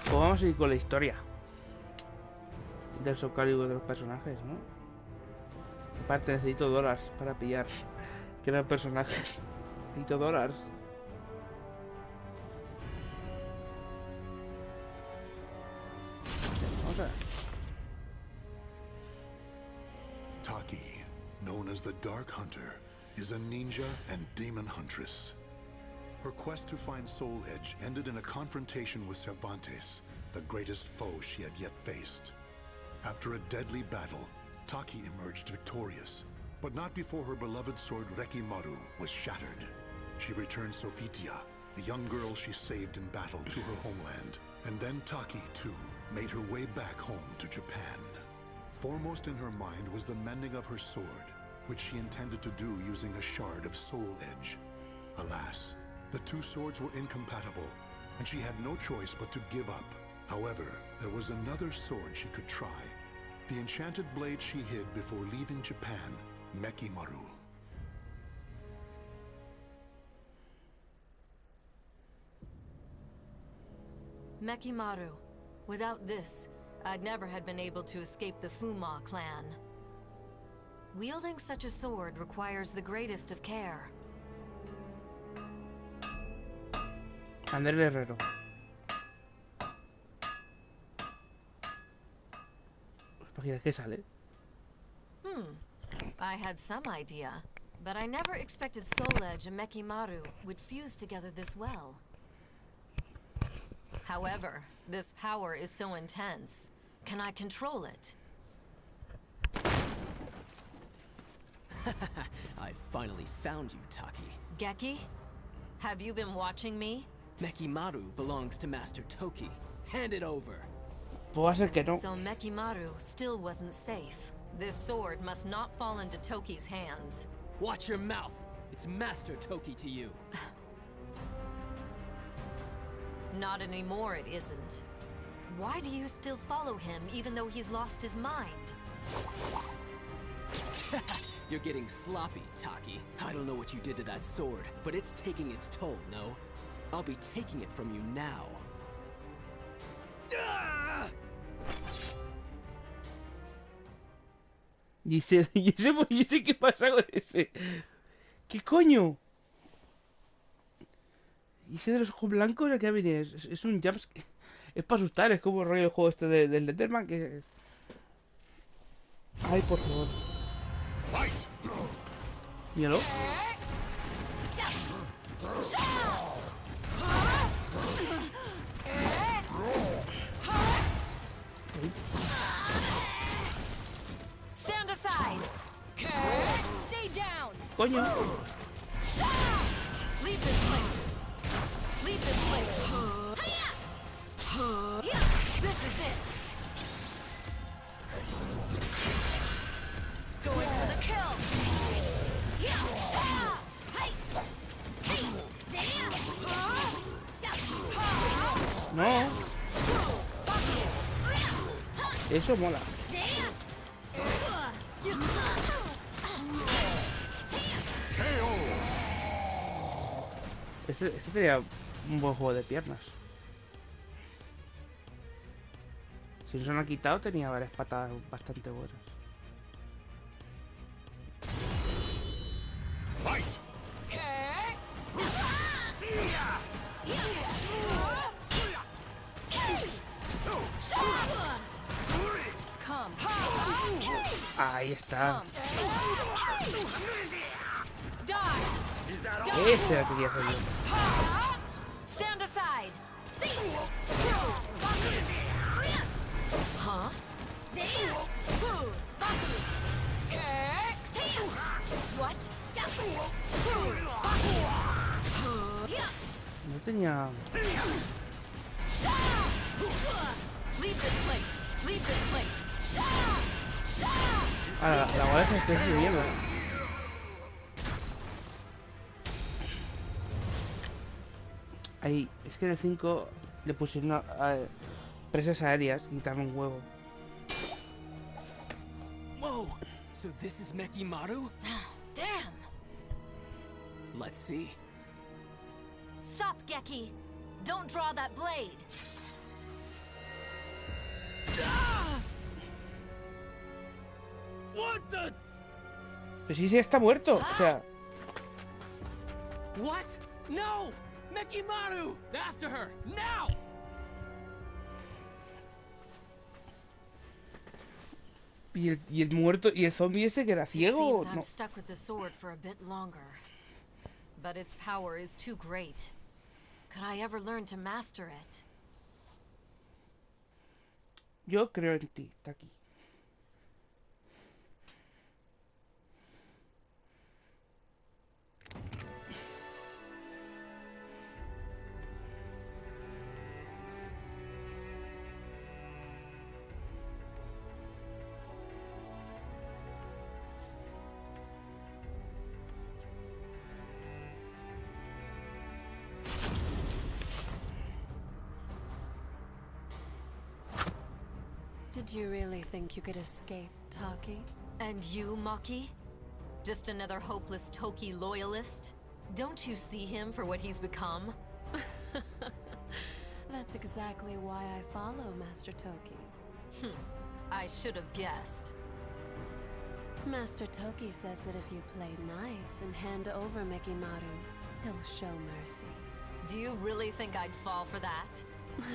Pues vamos a ir con la historia del Calibur de los personajes, ¿no? Aparte necesito dólares para pillar que eran personajes. Necesito dólares. Vamos a ver. Taki, known as the Dark Hunter, is a ninja and demon huntress. Her quest to find Soul Edge ended in a confrontation with Cervantes, the greatest foe she had yet faced. After a deadly battle, Taki emerged victorious, but not before her beloved sword Rekimaru was shattered. She returned Sofitia, the young girl she saved in battle, to her homeland, and then Taki, too, made her way back home to Japan. Foremost in her mind was the mending of her sword, which she intended to do using a shard of Soul Edge. Alas, the two swords were incompatible, and she had no choice but to give up. However, there was another sword she could try. The enchanted blade she hid before leaving Japan, Mekimaru. Mekimaru. Without this, I'd never have been able to escape the Fuma clan. Wielding such a sword requires the greatest of care. Ander el Herrero. Páginas que sale. I had some idea, but I never expected Soul Edge and Mekimaru would fuse together this well. However, this power is so intense. Can I control it? I finally found you, Taki. Geki? Have you been watching me? Mekimaru belongs to Master Toki. Hand it over. Puede ser que no. So Mekimaru still wasn't safe. This sword must not fall into Toki's hands. Watch your mouth. It's Master Toki to you. Not anymore, it isn't. Why do you still follow him even though he's lost his mind? You're getting sloppy, Taki. I don't know what you did to that sword, but it's taking its toll, no? I'll be taking it from you now. ¿Y ese qué pasa con ese? ¿Qué coño? ¿Y ese de los ojos blancos? ¿A qué viene? Es un jumpscare. Es para asustar, es como el rollo del juego este del Letterman que... Ay, por favor. Míralo. Stand aside. Stay down. Coño. Leave this place. Leave this place. This is it. Going for the kill. No. Eso mola. Este sería un buen juego de piernas. Si no se lo han quitado, tenía varias patadas bastante buenas. Ahí está. Ese era el que quería hacer yo. Stand aside. Huh? What? No tenía... Leave this place. Leave this place. Ah, la bola se está subiendo. Ahí, es que en el 5 le pusieron presas aéreas y quitaron un huevo. Whoa! So this is Mekimaru? Damn! Let's see. Stop, Geki! Don't draw that blade! What the? Pues sí, sí, está muerto. O sea, What? No! Mekimaru! After her! Now! y el muerto, y el zombie ese que era It ciego. seems No. I'm stuck with the sword for a bit longer. But its power is too great. Could I ever learn to master it? Yo creo en ti, está aquí. Did you really think you could escape, Taki? And you, Maki? Just another hopeless Toki loyalist? Don't you see him for what he's become? That's exactly why I follow Master Toki. I should have guessed. Master Toki says that if you play nice and hand over Mekimaru, he'll show mercy. Do you really think I'd fall for that?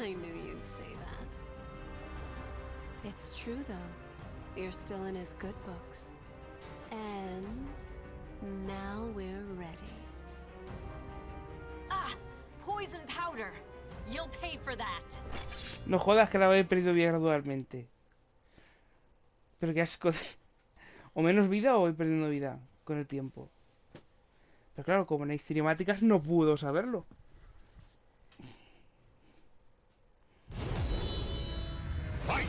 I knew you'd say that. It's true, though. You're still in his good books. And now we're ready. Ah! Poison powder! You'll pay for that! No jodas que la voy perdiendo vida gradualmente. Pero qué asco. O menos vida o voy perdiendo vida con el tiempo. Pero claro, como no hay cinemáticas, no puedo saberlo. Fight!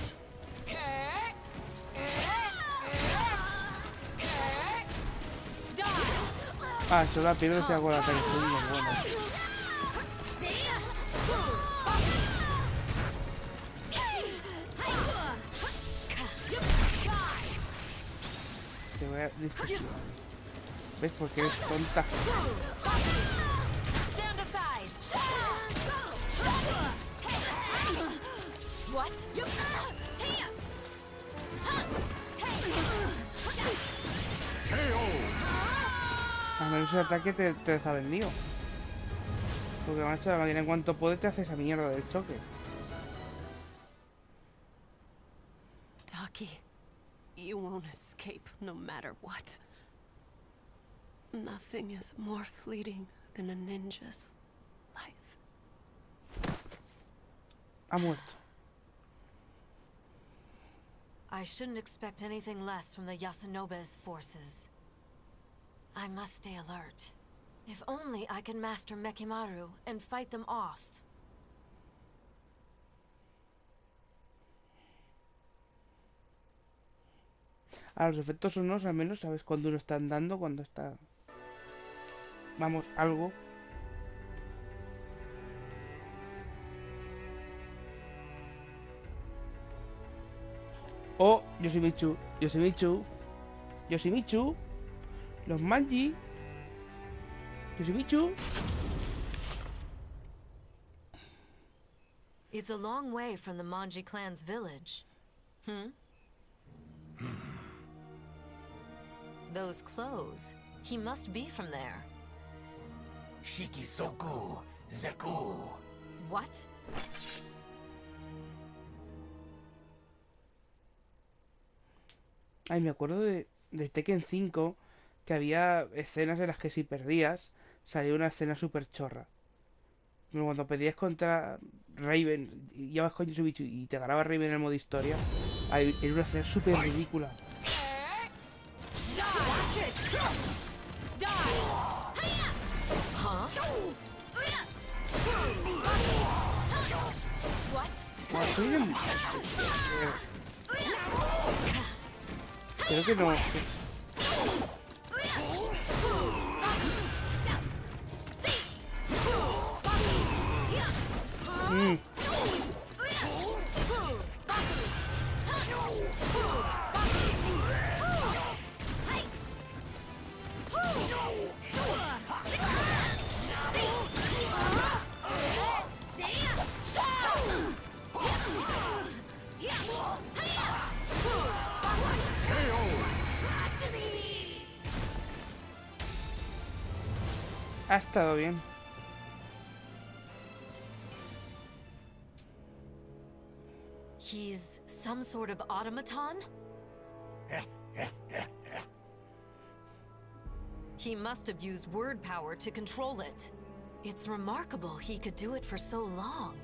Ah, eso la pierdo si hago la televisión. Bueno. Te voy a discutir. ¿Ves? Porque eres tonta. Stand aside! What? Al menos ese ataque te deja vendido. Porque macho, la máquina en cuanto puede te hace esa mierda del choque. Taki, you won't escape no matter what. Nothing is more fleeting than a ninja's life. Ha muerto. I shouldn't expect anything less from the Yasunobe's forces. I must stay alert. If only I can master Mekimaru and fight them off. A los efectos sonoros al menos sabes cuando uno está andando, cuando está... Vamos, algo. Oh, Yoshimitsu, Yoshimitsu, Yoshimitsu, los Manji, Yoshimitsu. It's a long way from the Manji clan's village. Those clothes. He must be from there. Shikisoku Zeku. What? Ay, me acuerdo de Tekken 5 que había escenas en las que si perdías salía una escena súper chorra. Pero cuando pedías contra Raven y ibas con Yoshimitsu y te ganaba Raven en el modo historia, era una escena súper ridícula. Bueno, creo que no. Ha estado bien. He's some sort of automaton? He must have used word power to control it. It's remarkable he could do it for so long.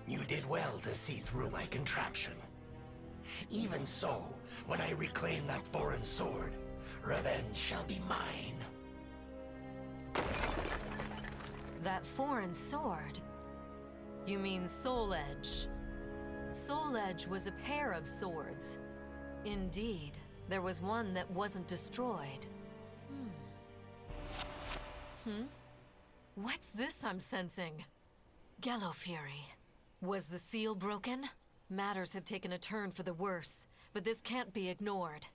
You did well to see through my contraption. Even so, when I reclaim that foreign sword, revenge shall be mine. That foreign sword? You mean Soul Edge. Soul Edge was a pair of swords. Indeed, there was one that wasn't destroyed. What's this I'm sensing? Gallo Fury. Was the seal broken? Matters have taken a turn for the worse, but this can't be ignored.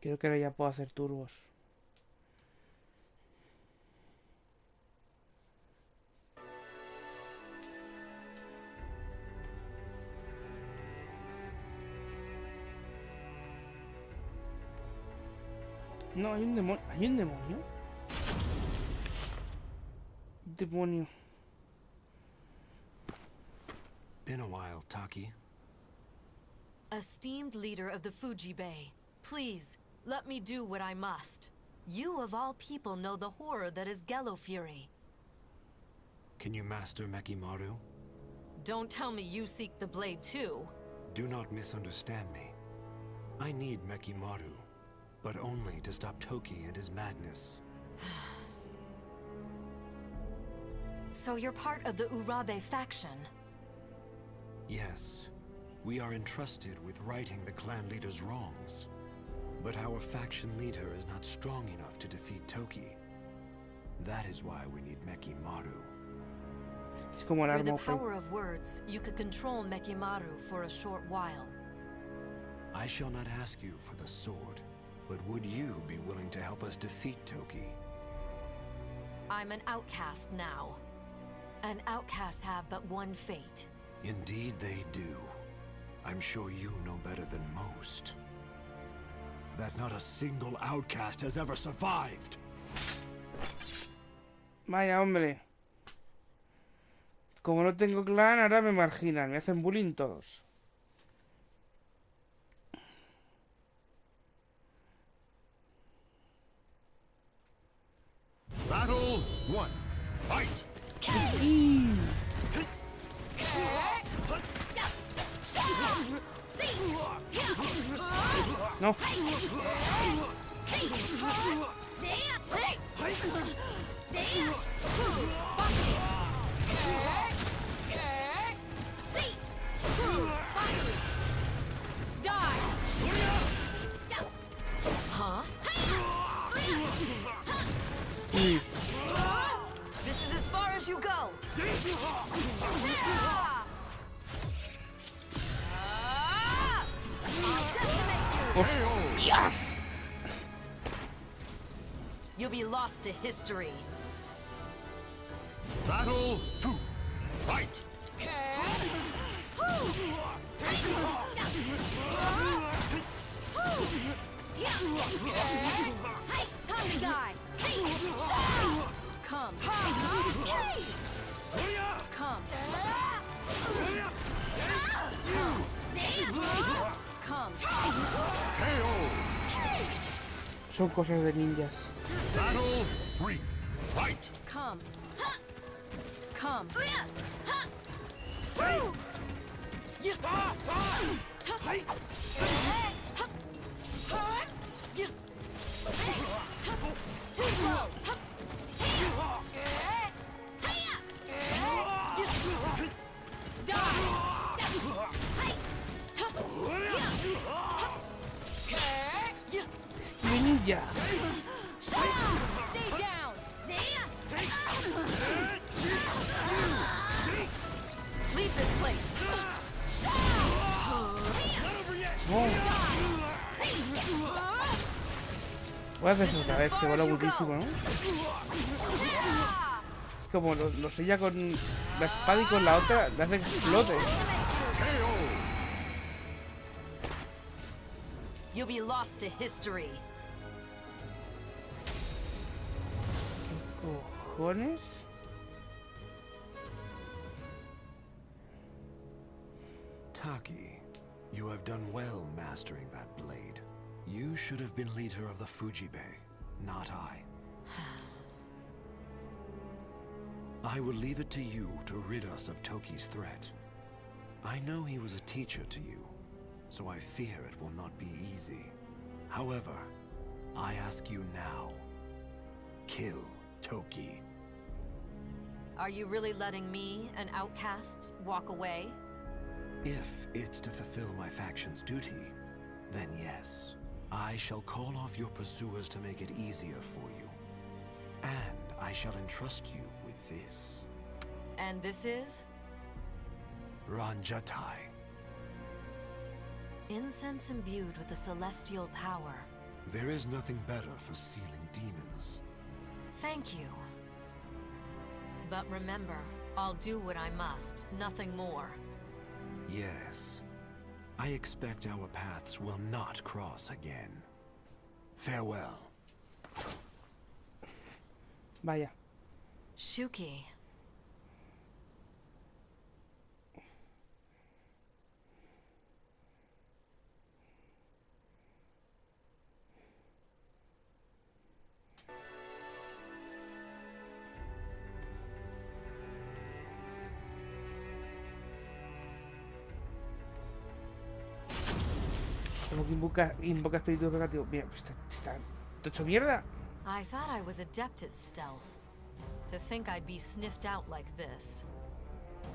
Creo que ahora ya puedo hacer turbos. No, hay un demonio. ¿Hay un demonio? Demonio. Been a while, Taki. Esteemed leader of the Fuji Bay, please, let me do what I must. You of all people know the horror that is Gallo Fury. Can you master Mekimaru? Don't tell me you seek the blade too. Do not misunderstand me. I need Mekimaru, but only to stop Toki and his madness. So you're part of the Urabe faction? Yes. We are entrusted with righting the clan leader's wrongs. But our faction leader is not strong enough to defeat Toki. That is why we need Mekimaru. Es como el Through the arma OP. power of words, you could control Mekimaru for a short while. I shall not ask you for the sword, but would you be willing to help us defeat Toki? I'm an outcast now. And outcasts have but one fate. Indeed they do. I'm sure you know better than most. That not a single outcast has ever survived. Vaya, hombre. Como no tengo clan, ahora me marginan. Me hacen bullying todos. Battle 1. Fight! No. Huh? Sí. This is as far as you go. ¡Hostias! You'll be lost to history. Battle 2. Fight! Time to die. Come. Come. Come. Son cosas de ninjas. Battle 3. Fight! Come. Come. ¡Qué ninja! Stay down. Leave this place. No. Voy a hacer eso otra vez, que vuela muchísimo, ¿no? Es como lo sella con la espada y con la otra le hace que explote. You'll be lost to history. cojones? Taki, you have done well mastering that blade. You should have been leader of the Fujibe, not I. I will leave it to you to rid us of Toki's threat. I know he was a teacher to you, so I fear it will not be easy. However, I ask you now, kill Toki. Are you really letting me, an outcast, walk away? If it's to fulfill my faction's duty, then yes. I shall call off your pursuers to make it easier for you. And I shall entrust you with this. And this is? Ranjatai. Incense imbued with the celestial power. There is nothing better for sealing demons. Thank you. But remember, I'll do what I must, nothing more. Yes. I expect our paths will not cross again. Farewell. Vaya. Shuki. Como que invoca espíritu negativo. Mira, pues está hecho mierda. I thought I was adept at stealth. To think I'd be sniffed out like this.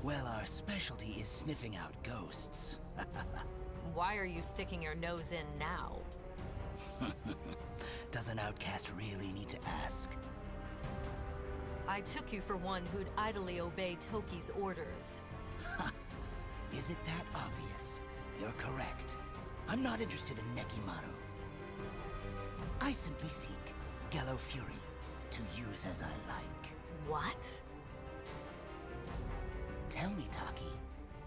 Well, our specialty is sniffing out ghosts. Why are you sticking your nose in now? Does an outcast really need to ask? I took you for one who'd idly obey Toki's orders. Is it that obvious? You're correct. I'm not interested in Nekimaru. I simply seek Gallo Fury to use as I like. What? Tell me, Taki,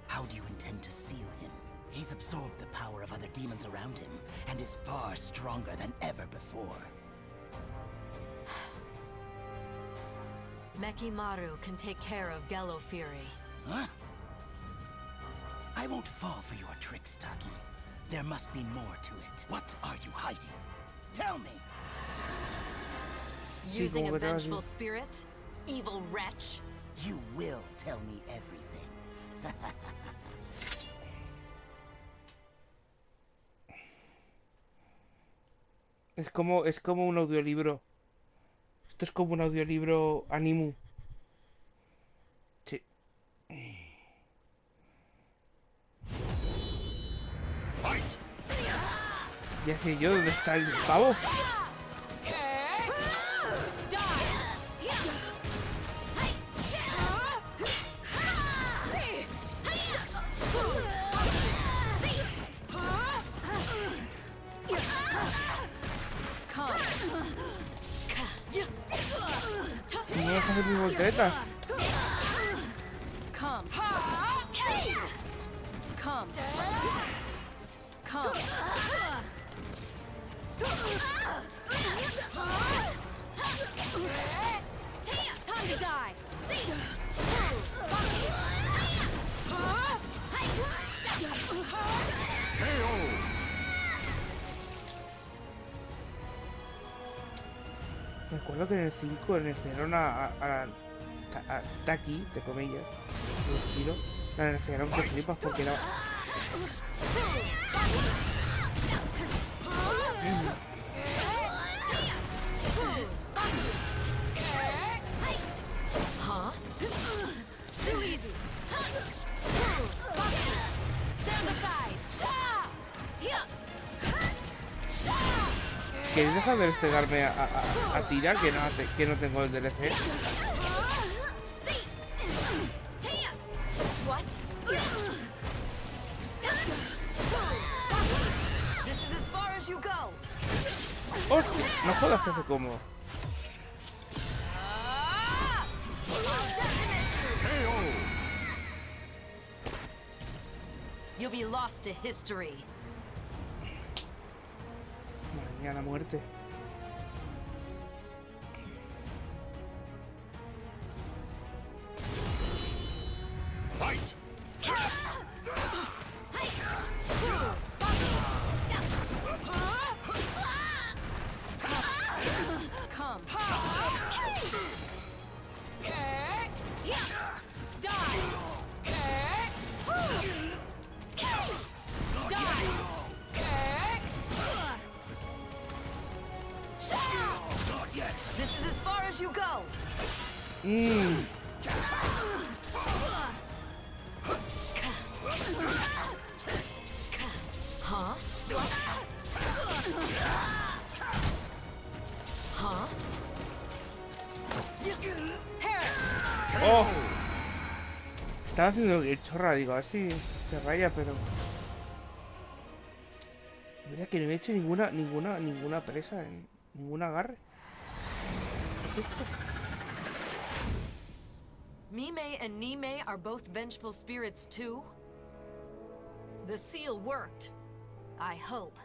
how do you intend to seal him? He's absorbed the power of other demons around him and is far stronger than ever before. Mekimaru can take care of Gallo Fury. Huh? I won't fall for your tricks, Taki. There must be more to it. What are you hiding? Tell me! Using a vengeful spirit? Evil wretch? You will tell me everything. Es como un audiolibro. Esto es como un audiolibro animu. Sí. Ya sé yo, ¿dónde está el pavo? No me dejas hacer mis volteretas. Come. Come. Come. Time to die. Recuerdo que en el 5 nerfearon a Taki, entre comillas, su estilo. La nerfearon que flipas porque era... Huh? Too easy. Stand aside. ¿Queréis dejar de despegarme a tira que no tengo el DLC? What? This is as far as you go. ¡Hostia! No jodas que hace como... You'll be lost to history. Madre mía, la muerte. Huh? Huh? ¡Oh! Estaba haciendo el chorra, digo, así se raya, pero... Mira que no he hecho ninguna presa, ningún agarre. ¿Qué es esto? Mime and Nime are both vengeful spirits too? The seal worked. I hope.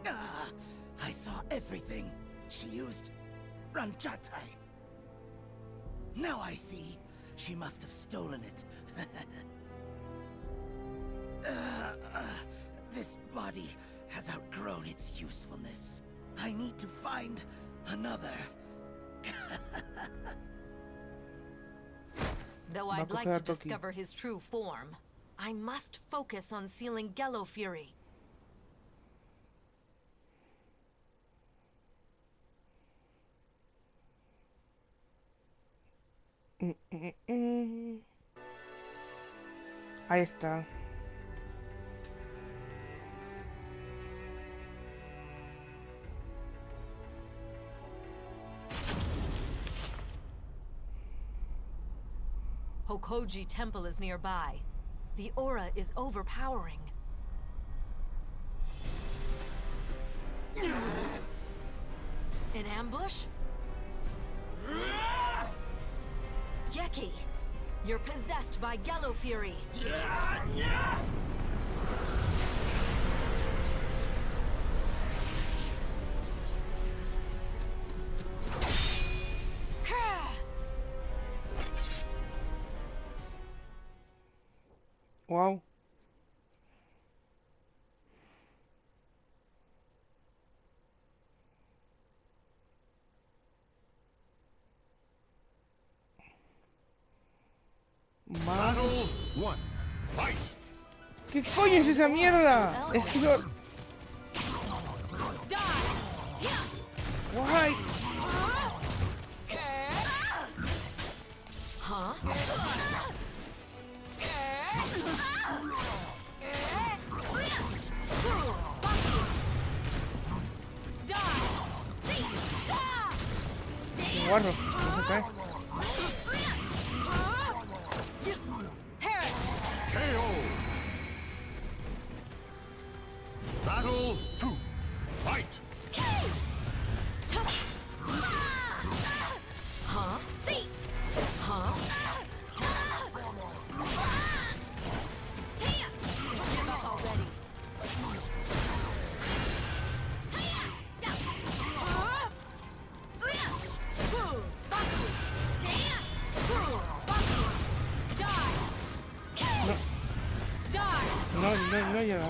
I saw everything. She used Ranchatai. Now I see. She must have stolen it. This body has outgrown its usefulness. I need to find another. Though I'd like to discover his true form, I must focus on sealing Gello Fury. Ahí está. Hokoji Temple is nearby. The aura is overpowering. An ambush? Geki, you're possessed by Gello Fury. Wow. Battle 1. Fight. ¿Qué coño es esa mierda? Es que no... Guay. Huh? Qué guarro. No se cae. KO. Battle 2. Fight. Huh? See? Huh? Give up already. No llega.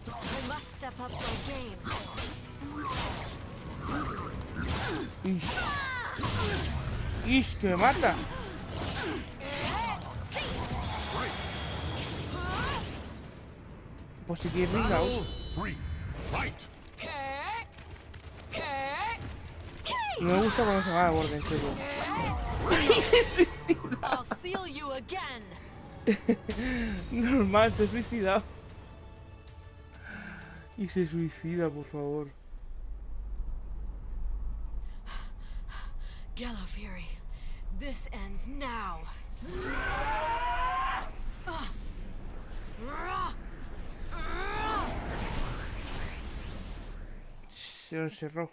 I must step up my game. ¡Ish! ¡Que me mata! Pues si quieres ring out. Battle 3. Fight. No me gusta cuando se va a borde, en serio. I'll seal you again. Normal, se ha suicidado. Y se suicida, por favor. Gello Fury, this ends now. Se lo encerró.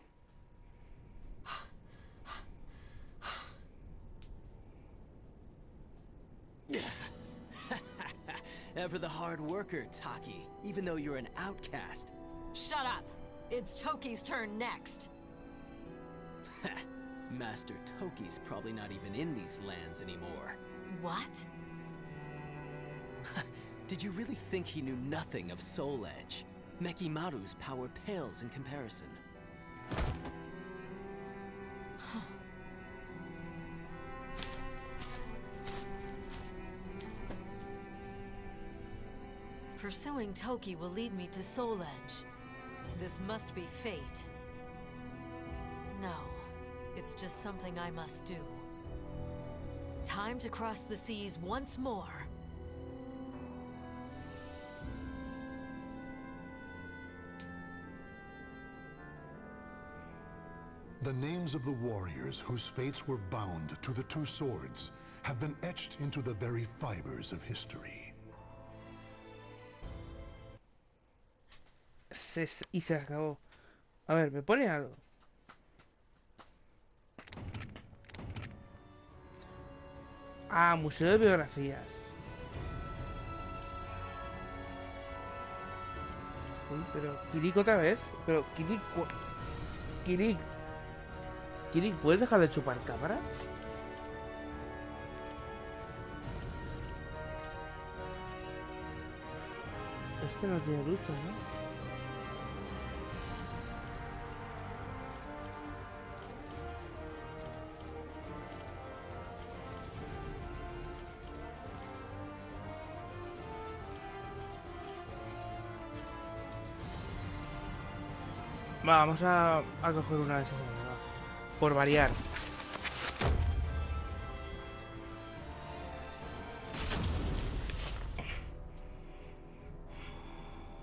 Ever the hard worker, Taki, even though you're an outcast. Shut up. It's Toki's turn next. Master Toki's probably not even in these lands anymore. What? Did you really think he knew nothing of Soul Edge? Mekimaru's power pales in comparison. Pursuing Toki will lead me to Soul Edge. This must be fate. No, it's just something I must do. Time to cross the seas once more. The names of the warriors whose fates were bound to the two swords have been etched into the very fibers of history. Y se acabó. A ver, me pone algo. Ah, Museo de Biografías. Uy, pero Kirik otra vez. Pero Kirik... Kirik... Kirik, ¿puedes dejar de chupar cámara? Este no tiene lucha, ¿no? Vamos a coger una de esas, va. Por variar.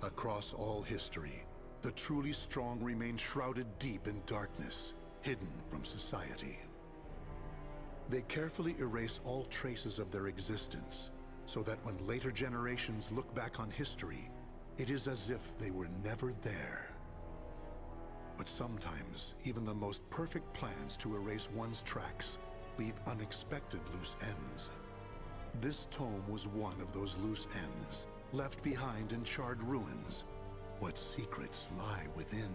Across all history, the truly strong remain shrouded deep in darkness, hidden from society. They carefully erase all traces of their existence, so that when later generations look back on history, it is as if they were never there. But sometimes, even the most perfect plans to erase one's tracks leave unexpected loose ends. This tome was one of those loose ends, left behind in charred ruins. What secrets lie within?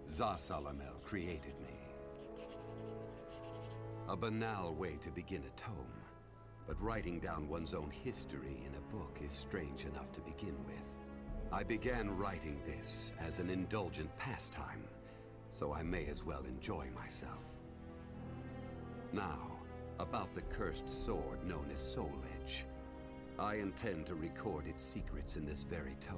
ZZZasalamel created me. A banal way to begin a tome. But writing down one's own history in a book is strange enough to begin with. I began writing this as an indulgent pastime, so I may as well enjoy myself. Now, about the cursed sword known as Soul Edge. I intend to record its secrets in this very tome.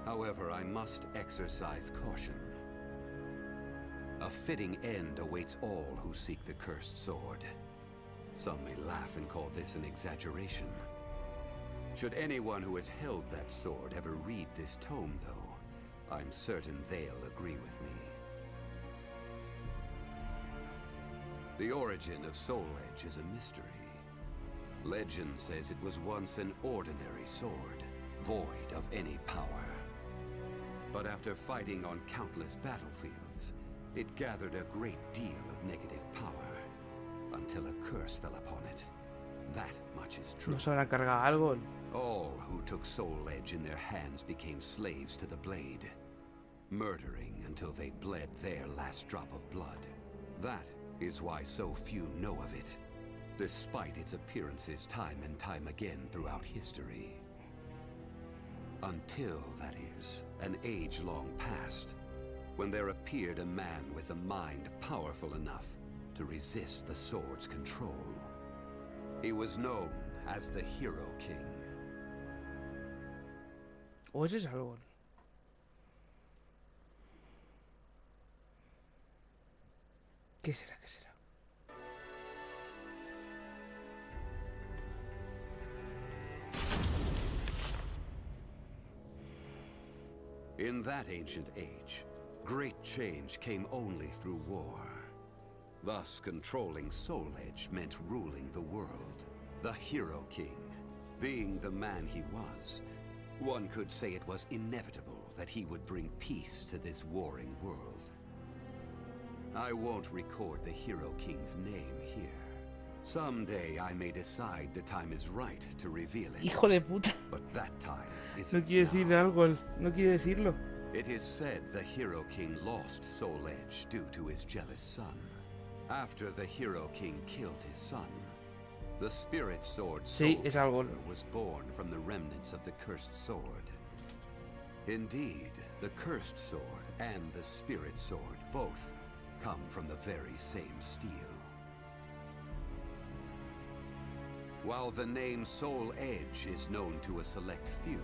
However, I must exercise caution. A fitting end awaits all who seek the cursed sword. Some may laugh and call this an exaggeration. Should anyone who has held that sword ever read this tome, though, I'm certain they'll agree with me. The origin of Soul Edge is a mystery. Legend says it was once an ordinary sword, void of any power. But after fighting on countless battlefields, it gathered a great deal of negative power. Until a curse fell upon it. That much is true. ¿No se habrá cargado algo? All who took Soul Edge in their hands became slaves to the blade, murdering until they bled their last drop of blood. That is why so few know of it, despite its appearances time and time again throughout history. Until, that is, an age long past, when there appeared a man with a mind powerful enough to resist the sword's control. He was known as the Hero King. ¿O ese es algo? ¿Qué será? ¿Qué será? In that ancient age, great change came only through war. Thus, controlling Soul Edge meant ruling the world. The Hero King, being the man he was, one could say it was inevitable that he would bring peace to this warring world. I won't record the Hero King's name here. Someday I may decide the time is right to reveal it. Hijo de puta. But that time No isn't quiere decir now. algo. No quiere decirlo. It is said the Hero King lost Soul Edge due to his jealous son. After the Hero King killed his son, the Spirit Sword Sí, es algo. was born from the remnants of the Cursed Sword. Indeed, the Cursed Sword and the Spirit Sword both come from the very same steel. While the name Soul Edge is known to a select few,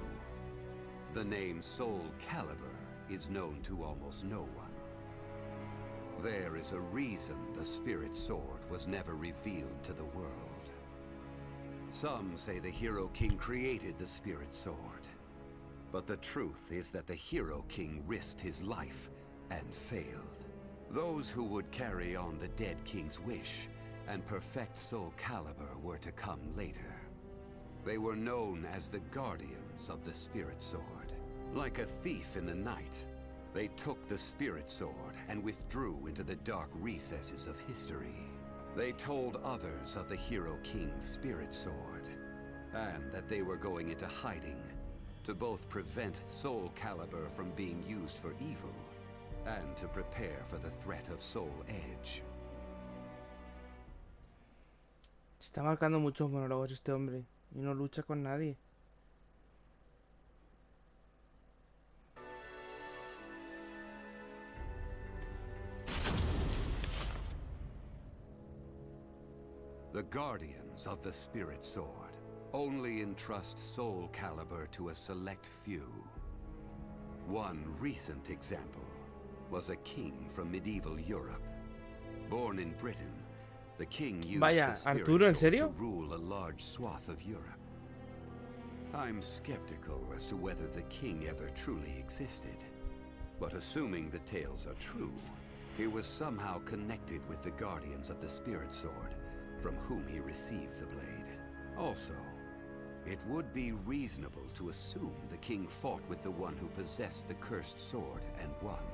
the name Soul Calibur is known to almost no one. There is a reason the Spirit Sword was never revealed to the world. Some say the Hero King created the Spirit Sword, but the truth is that the Hero King risked his life and failed. Those who would carry on the dead king's wish and perfect Soul Calibur were to come later. They were known as the Guardians of the Spirit Sword. Like a thief in the night, they took the Spirit Sword and withdrew into the dark recesses of history. They told others of the Hero King's Spirit Sword, and that they were going into hiding to both prevent Soul Calibur from being used for evil, and to prepare for the threat of Soul Edge. Está marcando muchos monólogos este hombre y no lucha con nadie. The Guardians of the Spirit Sword only entrust Soul Calibur to a select few. One recent example was a king from medieval Europe. Born in Britain, the king used the Spirit Arturo, ¿en Sword serio? to rule a large swath of Europe. I'm skeptical as to whether the king ever truly existed, but assuming the tales are true, he was somehow connected with the Guardians of the Spirit Sword, from whom he received the blade. Also, it would be reasonable to assume the king fought with the one who possessed the cursed sword and won.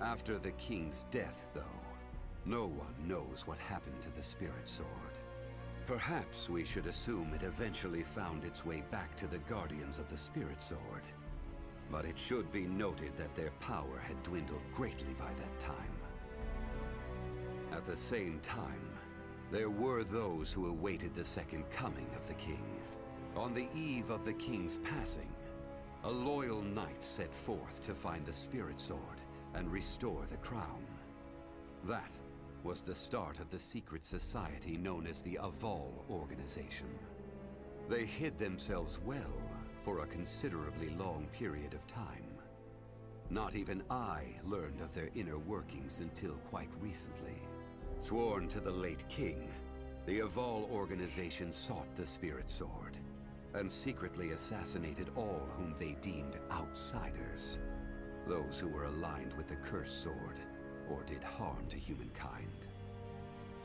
After the king's death, though, no one knows what happened to the Spirit Sword. Perhaps we should assume it eventually found its way back to the Guardians of the Spirit Sword. But it should be noted that their power had dwindled greatly by that time. At the same time, there were those who awaited the second coming of the king. On the eve of the king's passing, a loyal knight set forth to find the Spirit Sword and restore the crown. That was the start of the secret society known as the Aval Organization. They hid themselves well for a considerably long period of time. Not even I learned of their inner workings until quite recently. Sworn to the late king, the Aval Organization sought the Spirit Sword, and secretly assassinated all whom they deemed outsiders. Those who were aligned with the Cursed Sword, or did harm to humankind.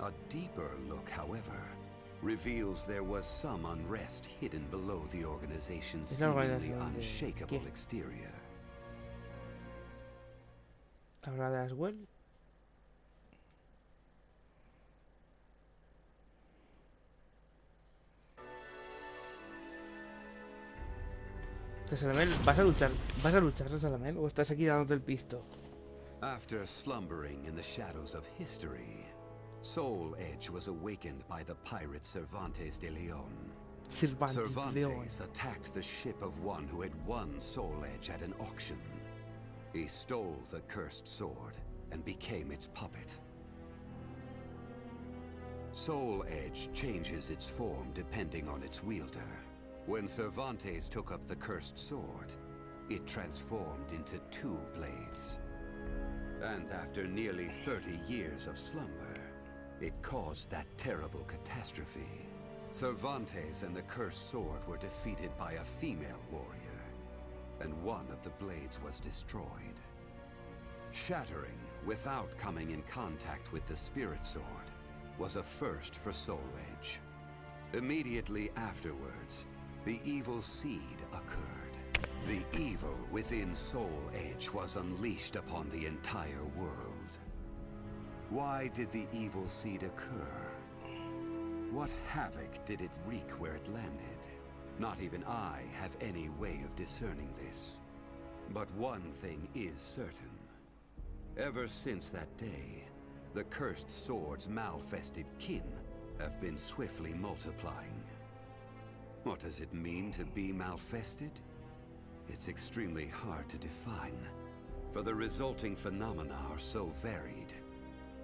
A deeper look, however, reveals there was some unrest hidden below the organization's seemingly unshakable exterior. ¿Habla de Aswell? ZZZalamel, ¿vas a luchar? ¿Vas a luchar, ZZZalamel? ¿O estás aquí dándote el pisto? After slumbering in the shadows of history, Soul Edge was awakened by the pirate Cervantes de Leon. Cervantes attacked the ship of one who had won Soul Edge at an auction. He stole the cursed sword and became its puppet. Soul Edge changes its form depending on its wielder. When Cervantes took up the cursed sword, it transformed into two blades. And after nearly 30 years of slumber, it caused that terrible catastrophe. Cervantes and the cursed sword were defeated by a female warrior, and one of the blades was destroyed. Shattering without coming in contact with the Spirit Sword was a first for Soul Edge. Immediately afterwards, the evil seed occurred. The evil within Soul Edge was unleashed upon the entire world. Why did the evil seed occur? What havoc did it wreak where it landed? Not even I have any way of discerning this. But one thing is certain. Ever since that day, the cursed sword's malfested kin have been swiftly multiplying. What does it mean to be malfested? It's extremely hard to define. for the resulting phenomena are so varied.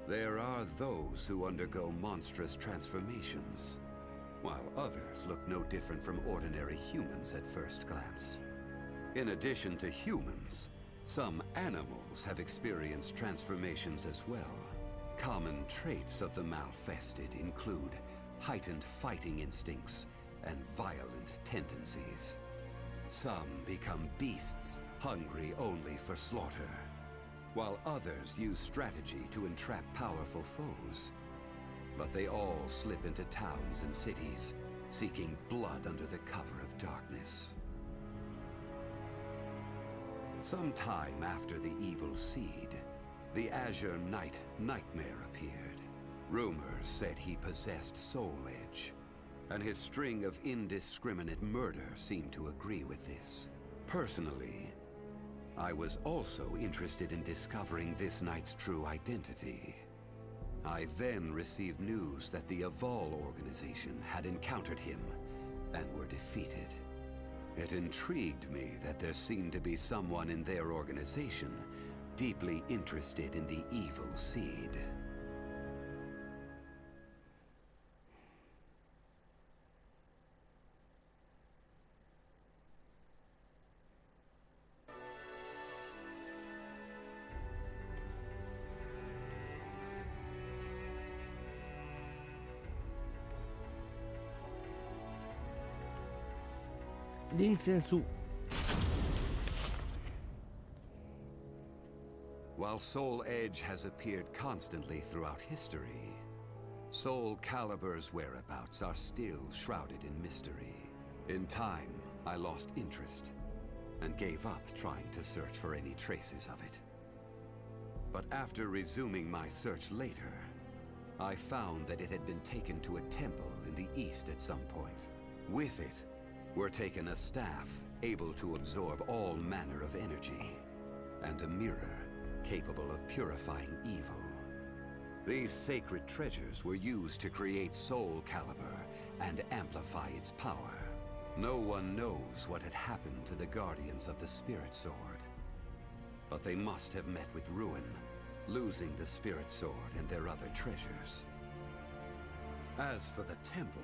There are those who undergo monstrous transformations, while others look no different from ordinary humans at first glance. In addition to humans, some animals have experienced transformations as well. Common traits of the malfested include heightened fighting instincts and violent tendencies. Some become beasts, hungry only for slaughter, while others use strategy to entrap powerful foes. But they all slip into towns and cities, seeking blood under the cover of darkness. Sometime after the evil seed, the Azure Knight Nightmare appeared. Rumors said he possessed Soul Edge, and his string of indiscriminate murder seemed to agree with this. Personally, I was also interested in discovering this knight's true identity. I then received news that the Aval organization had encountered him and were defeated. It intrigued me that there seemed to be someone in their organization deeply interested in the evil seed. Link Sensu. While Soul Edge has appeared constantly throughout history, Soul Calibur's whereabouts are still shrouded in mystery. In time, I lost interest and gave up trying to search for any traces of it. But after resuming my search later, I found that it had been taken to a temple in the east at some point. With it were taken a staff able to absorb all manner of energy, and a mirror capable of purifying evil. These sacred treasures were used to create Soul Calibur and amplify its power. No one knows what had happened to the Guardians of the Spirit Sword, but they must have met with ruin, losing the Spirit Sword and their other treasures. As for the temple,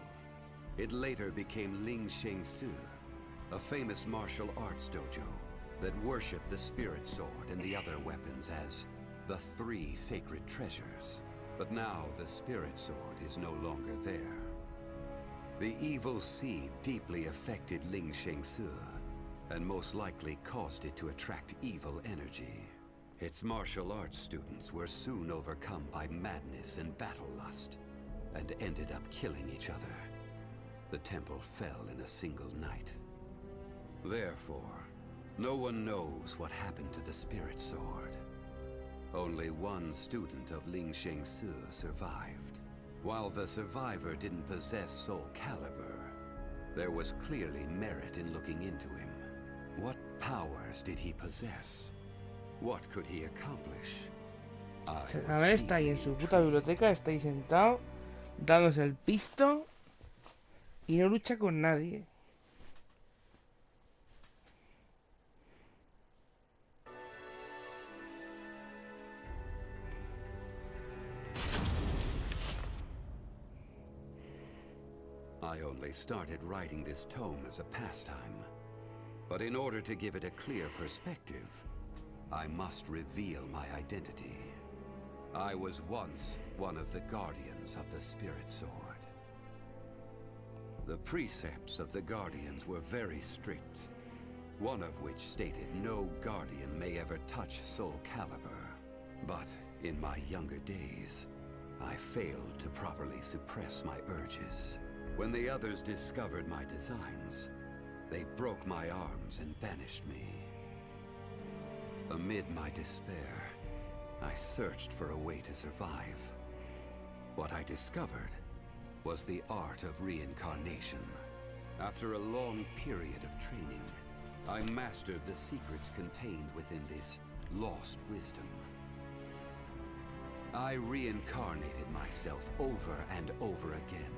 it later became Ling Sheng Su, a famous martial arts dojo that worshipped the Spirit Sword and the other weapons as the Three Sacred Treasures. But now the Spirit Sword is no longer there. The evil seed deeply affected Ling Sheng Su, and most likely caused it to attract evil energy. Its martial arts students were soon overcome by madness and battle lust, and ended up killing each other. The temple fell in a single night. Therefore, no one knows what happened to the Spirit Sword. Only one student of Ling Sheng Su survived. While the survivor didn't possess Soul Calibur, there was clearly merit in looking into him. What powers did he possess? What could he accomplish? Zasalamel está ahí en su puta biblioteca, está ahí sentado, dándose el pisto y no lucha con nadie. I only started writing this tome as a pastime, but in order to give it a clear perspective, I must reveal my identity. I was once one of the Guardians of the Spirit Sword. The precepts of the Guardians were very strict, one of which stated no Guardian may ever touch Soul Calibur. But in my younger days, I failed to properly suppress my urges. When the others discovered my designs, they broke my arms and banished me. Amid my despair, I searched for a way to survive. What I discovered was the art of reincarnation. After a long period of training, I mastered the secrets contained within this lost wisdom. I reincarnated myself over and over again,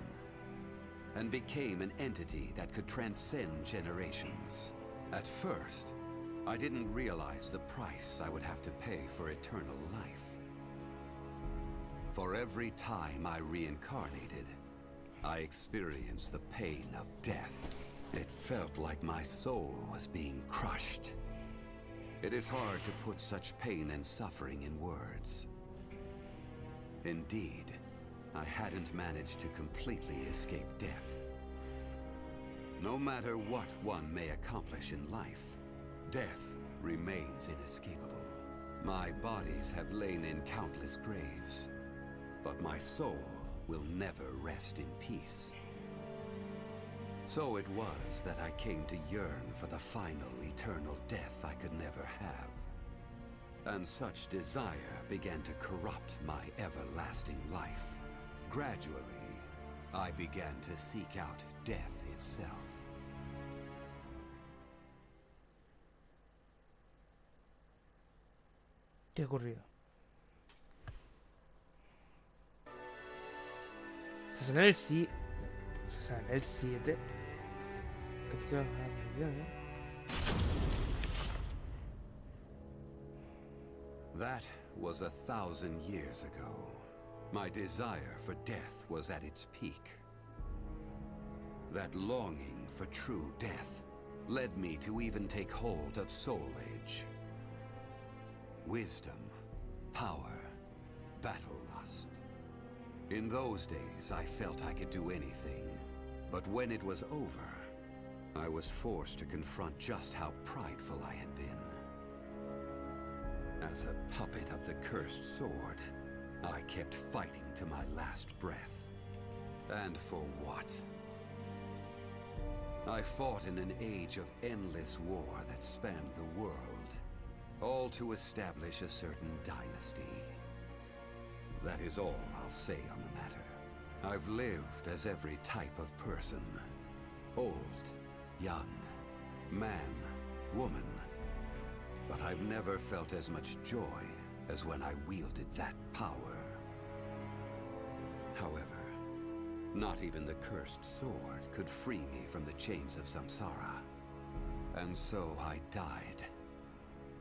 and became an entity that could transcend generations. At first, I didn't realize the price I would have to pay for eternal life. For every time I reincarnated, I experienced the pain of death. It felt like my soul was being crushed. It is hard to put such pain and suffering in words. Indeed, I hadn't managed to completely escape death. No matter what one may accomplish in life, death remains inescapable. My bodies have lain in countless graves, but my soul will never rest in peace. So it was that I came to yearn for the final eternal death I could never have. And such desire began to corrupt my everlasting life. Gradually, I began to seek out death itself. ¿Qué ha ocurrido? ZZZasalamel sí. ZZZasalamel 7. Capítulo ¿no? That was 1,000 years ago. My desire for death was at its peak. That longing for true death led me to even take hold of Soul Edge. Wisdom, power, battle lust. In those days, I felt I could do anything. But when it was over, I was forced to confront just how prideful I had been. As a puppet of the cursed sword, I kept fighting to my last breath. And for what? I fought in an age of endless war that spanned the world, all to establish a certain dynasty. That is all I'll say on the matter. I've lived as every type of person. Old, young, man, woman. But I've never felt as much joy as when I wielded that power. However, not even the cursed sword could free me from the chains of samsara. And so I died,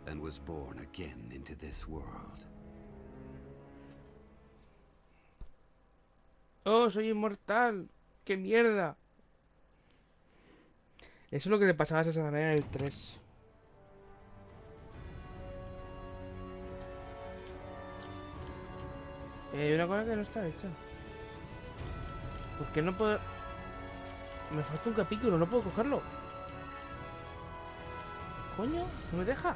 and was born again into this world. ¡Oh, soy inmortal! ¡Qué mierda! Eso es lo que le pasaba a ZZZasalamel en el 3. Hay una cosa que no está hecha. ¿Por qué no puedo...? Me falta un capítulo, no puedo cogerlo. Coño, no me deja.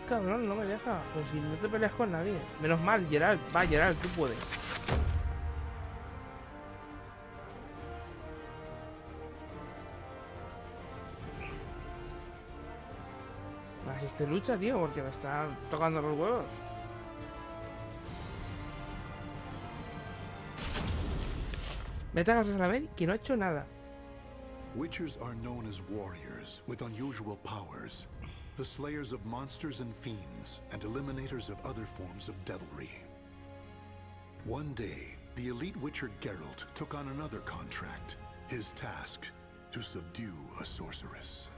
Cabrón, no me deja. Pues si no te peleas con nadie. Menos mal, Geralt. Va, Geralt, tú puedes. Más este lucha, tío, porque me está tocando los huevos. Vete a ZZZasalamel que no ha hecho nada. Witchers are known as warriors with unusual powers, the slayers of monsters and fiends, and eliminators of other forms of devilry. One day, the elite witcher Geralt took on another contract, his task to subdue a sorceress.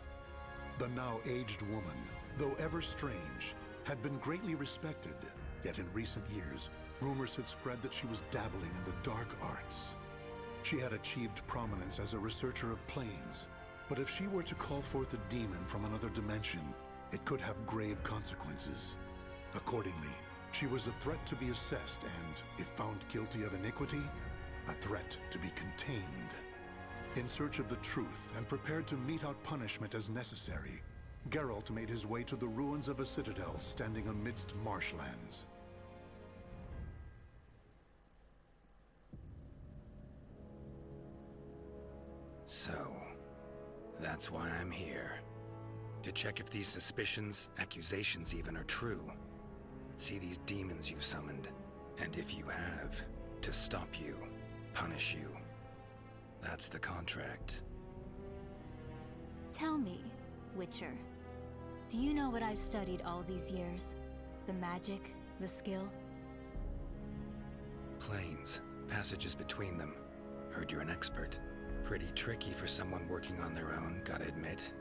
The now aged woman, though ever strange, had been greatly respected, yet in recent years, rumors had spread that she was dabbling in the dark arts. She had achieved prominence as a researcher of planes, but if she were to call forth a demon from another dimension, it could have grave consequences. Accordingly, she was a threat to be assessed and, if found guilty of iniquity, a threat to be contained. In search of the truth and prepared to mete out punishment as necessary, Geralt made his way to the ruins of a citadel standing amidst marshlands. So, that's why I'm here. To check if these suspicions, accusations even, are true. See these demons you've summoned, and if you have, to stop you, punish you. That's the contract. Tell me, Witcher, do you know what I've studied all these years? The magic, the skill? Planes, Passages between them. Heard you're an expert. Pretty tricky for someone working on their own, gotta admit.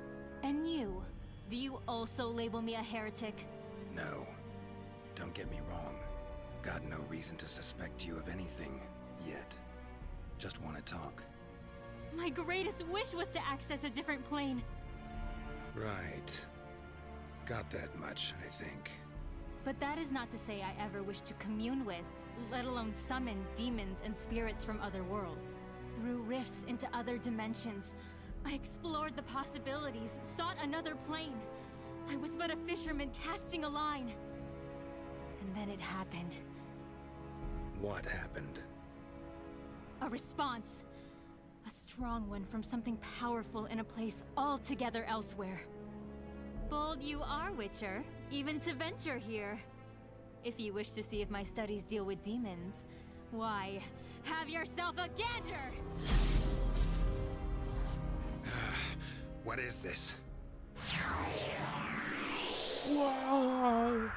And you? Do you also label me a heretic? No. Don't get me wrong. Got no reason to suspect you of anything, yet. Just want to talk. My greatest wish was to access a different plane. Right. Got that much, I think. But that is not to say I ever wished to commune with, let alone summon demons and spirits from other worlds. Through rifts into other dimensions, I explored the possibilities, sought another plane. I was but a fisherman casting a line. And then it happened. What happened? A response. A strong one from something powerful in a place altogether elsewhere. Bold you are, Witcher, even to venture here. If you wish to see if my studies deal with demons, why, have yourself a gander! What is this? Wow.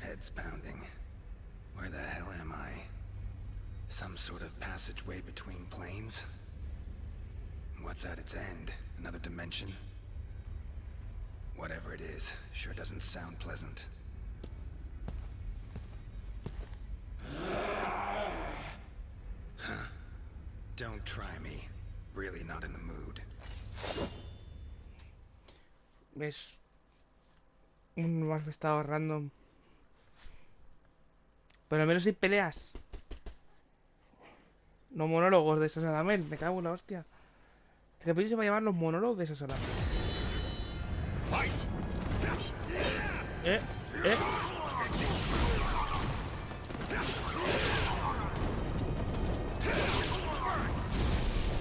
Head's pounding. Where the hell am I? Some sort of passageway between planes? What's at its end? Another dimension? Whatever it is, sure doesn't sound pleasant. Huh. Don't try me. Really not in the mood. Es un manifestado random. Pero al menos hay peleas. No monólogos de ZZZasalamel. Me cago en la hostia. Este capítulo se va a llamar los monólogos de ZZZasalamel.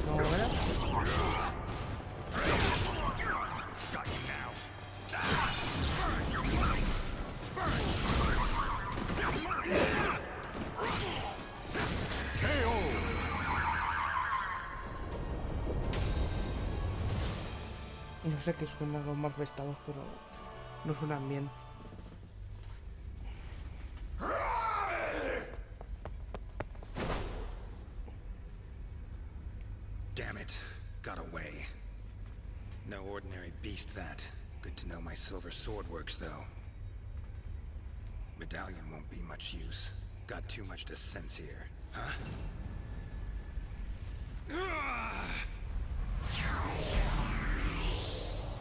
No, ¿verdad? No sé qué suenan los manifestados, pero no suenan bien. Damn it. Got away. No ordinary beast that. Good to know my silver sword works, though. Medallion won't be much use. Got too much to sense here. Huh?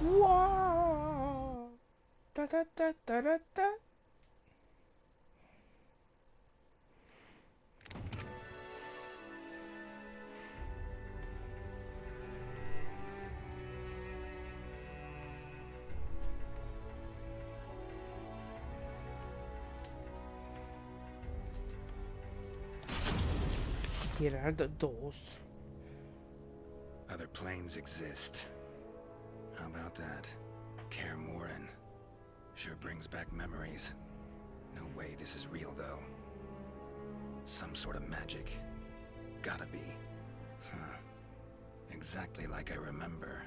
¡Wow! Ta ta ta ta ta ta. Geraldo 2. Other planes exist. How about that? Kaer sure brings back memories. No way this is real, though. Some sort of magic. Gotta be. Huh. Exactly like I remember.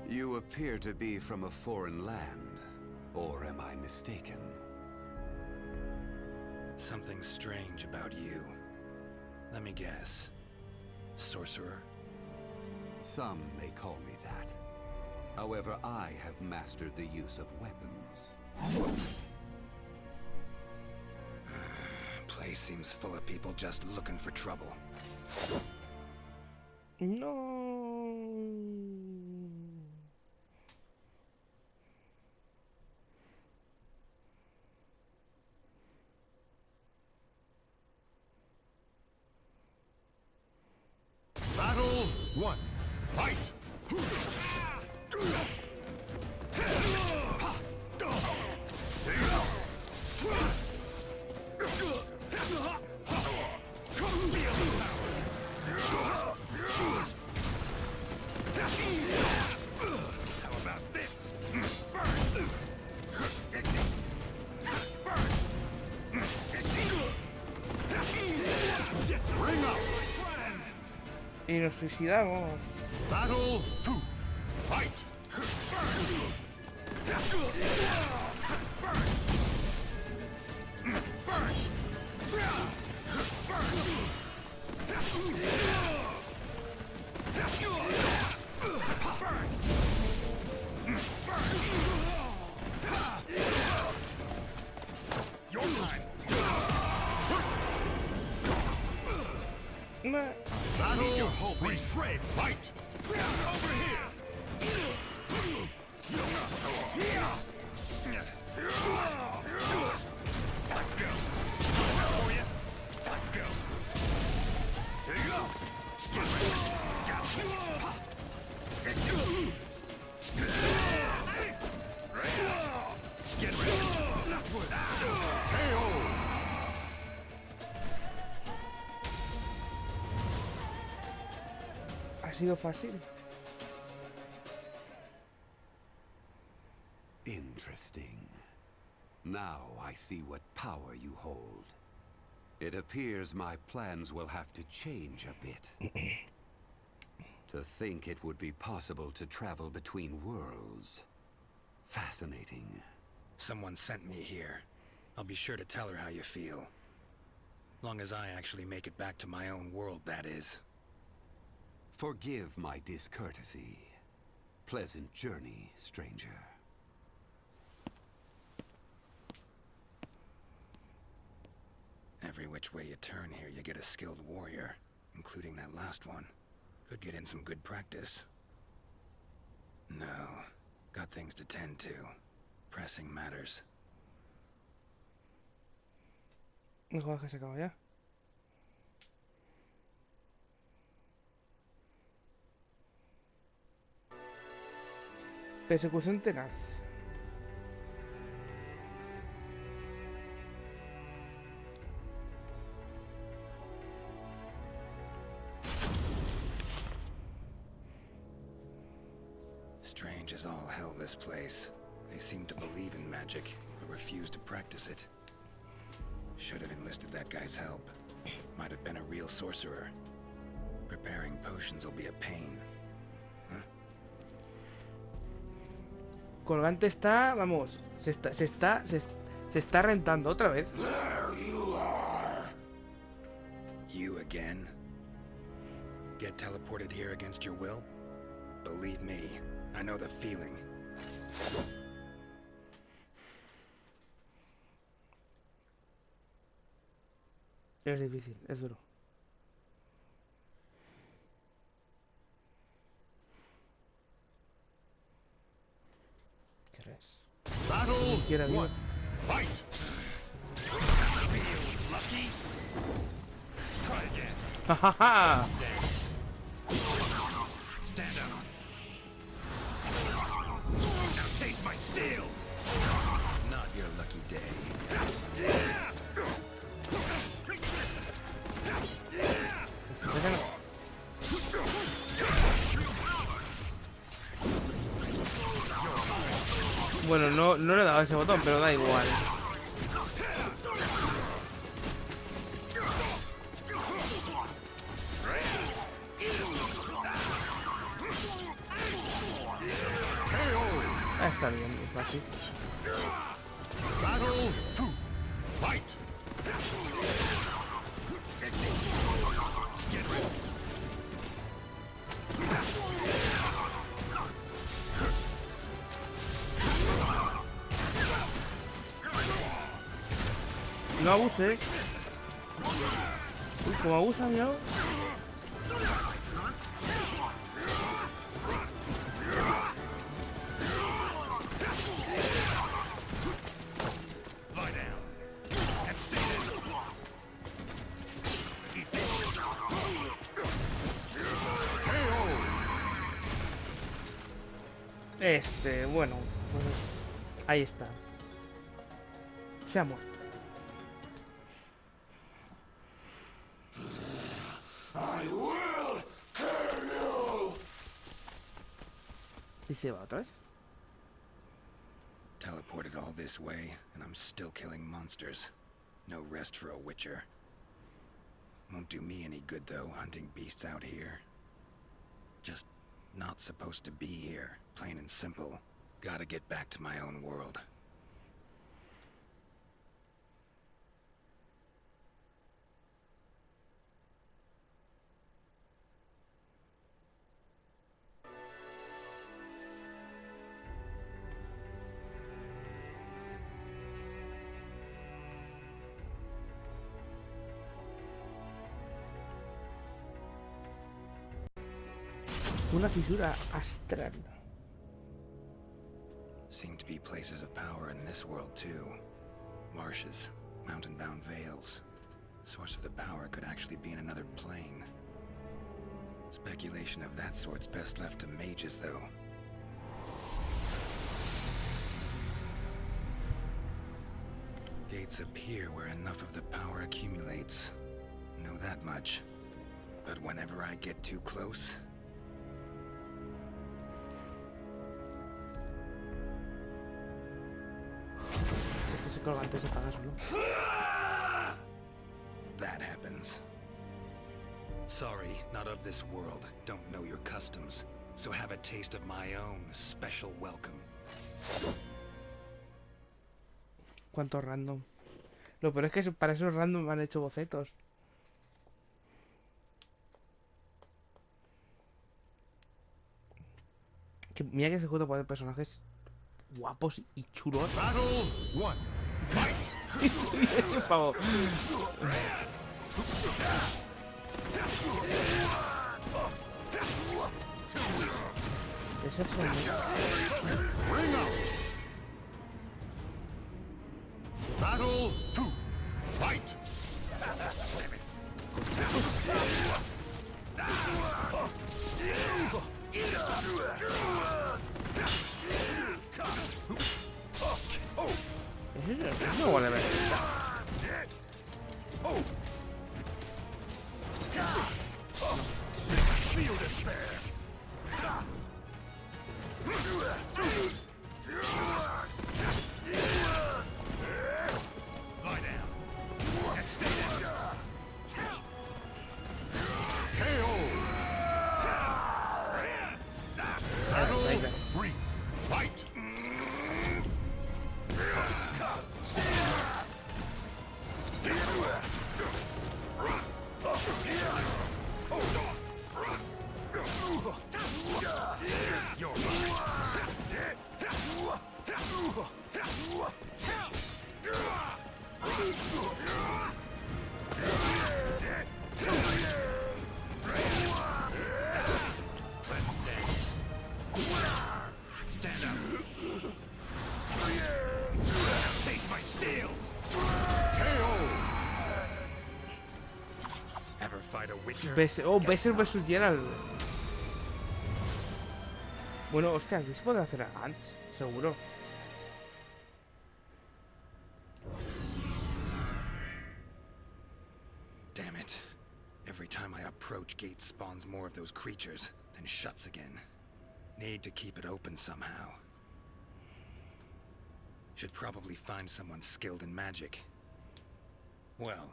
You appear to be from a foreign land. Or am I mistaken? Something strange about you. Let me guess. Sorcerer? Some may call me that. However, I have mastered the use of weapons. Place seems full of people just looking for trouble. No. Battle 1. Fight! How about this? Ring up! Y nos suicidamos. Battle 2. Fight! Your time. Battle your hope and shred. Fight! Over here! Let's go. For you. Let's go. Here you go. Get ready. KO. Ha sido fácil. Interesting. Now I see what power you hold. It appears my plans will have to change a bit. To think it would be possible to travel between worlds. Fascinating. Someone sent me here. I'll be sure to tell her how you feel. Long as I actually make it back to my own world, that is. Forgive my discourtesy. Pleasant journey, stranger. Every which way you turn here, you get a skilled warrior, including that last one. Could get in some good practice. No, got things to tend to. Pressing matters. No jodas que se acabó ya. Persecución tenaz. Strange as all hell, this place. They seem to believe in magic, but refuse to practice it. Should have enlisted that guy's help. Might have been a real sorcerer. Preparing potions will be a pain. Colgante está, vamos, se está rentando otra vez. You again? Get teleported here against your will? Believe me, I know the feeling. Es difícil, es duro. ¿Qué eres? Battle Quiera vida. 1. Fight! Feel lucky? Try again. ¡Ja! Stand up. Now taste my steel. Not your lucky day. Take this. Bueno, no le he dado ese botón, pero da igual. Ah, está bien, es fácil. Battle 2. Fight! Get ready. No abuses. Uy, ¿cómo abusa, mira? Lie down. And stay there. Eat this. Bueno, pues ahí está. Se ha muerto. I will kill you! ¿Y se va otra vez? Teleported all this way, and I'm still killing monsters. No rest for a witcher. Won't do me any good, though, hunting beasts out here. Just Not supposed to be here, plain and simple. Gotta get back to my own world. Una fisura astral. Seem to be places of power in this world too. Marshes, mountain-bound vales. Source of the power could actually be in another plane. Speculation of that sort's best left to mages, though. Gates appear where enough of the power accumulates. Know that much. But whenever I get too close, Ese colgante se apaga solo. that happens. Sorry, not of this world. Don't know your customs. So have a taste of my own special welcome. Cuánto random. Lo peor es que para esos random me han hecho bocetos. Que, mira que se juego pone personajes guapos y chulos. Battle 1. Fight! Pavo. ¿Qué es eso? Ring out! Battle 2. Fight! No vale ver. Feel despair! Lie down and stay down. KO! Battle 3. Fight! Stand up. Take my steel. KO. Ever fight a witcher? Besser vs Geralt. Bueno, hostia, aquí se puede hacer a Gantz, seguro. Damn it. Every time I approach, Gate spawns more of those creatures, then shuts again. Need to keep it open somehow. Should probably find someone skilled in magic. Well,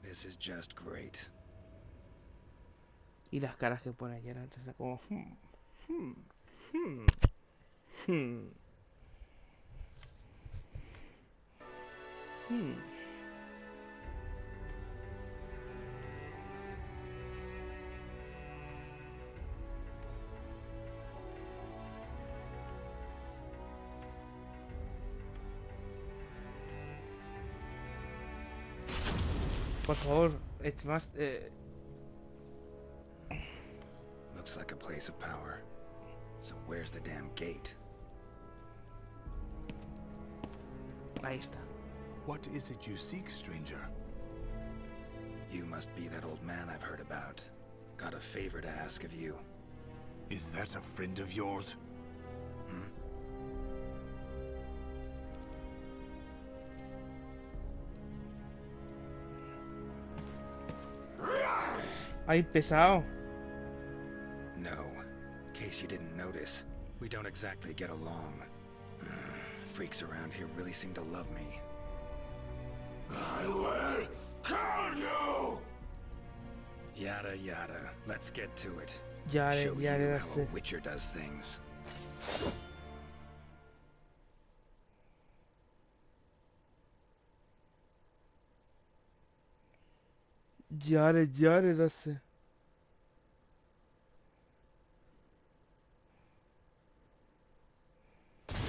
this is just great. Y las caras que pone Geralt, está como... Por favor, es más... Looks like a place of power. So where's the damn gate? Ahí está. What is it you seek, stranger? You must be that old man I've heard about. Got a favor to ask of you. Is that a friend of yours? Ay, pesado. No. In case you didn't notice, we don't exactly get along. Freaks around here really seem to love me. I will kill you! Yada yada. Let's get to it. Show you ya how sé. a Witcher does things. Ya da sé.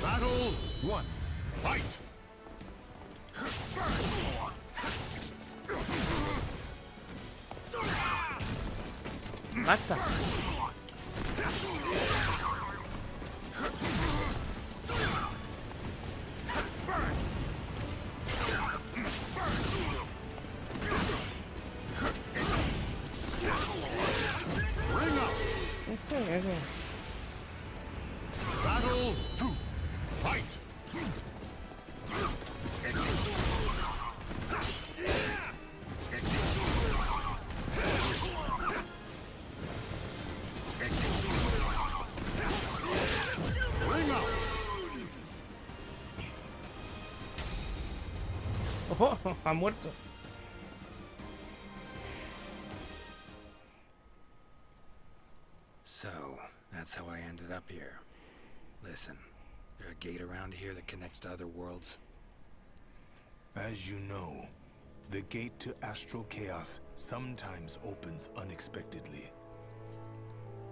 Battle 1. Fight! Basta. Ring out! Eso. Battle 2. Fight! Ring out! ¡Oh! Ha muerto. So, that's how I ended up here. Listen, there a gate around here that connects to other worlds? As you know, the gate to astral chaos sometimes opens unexpectedly.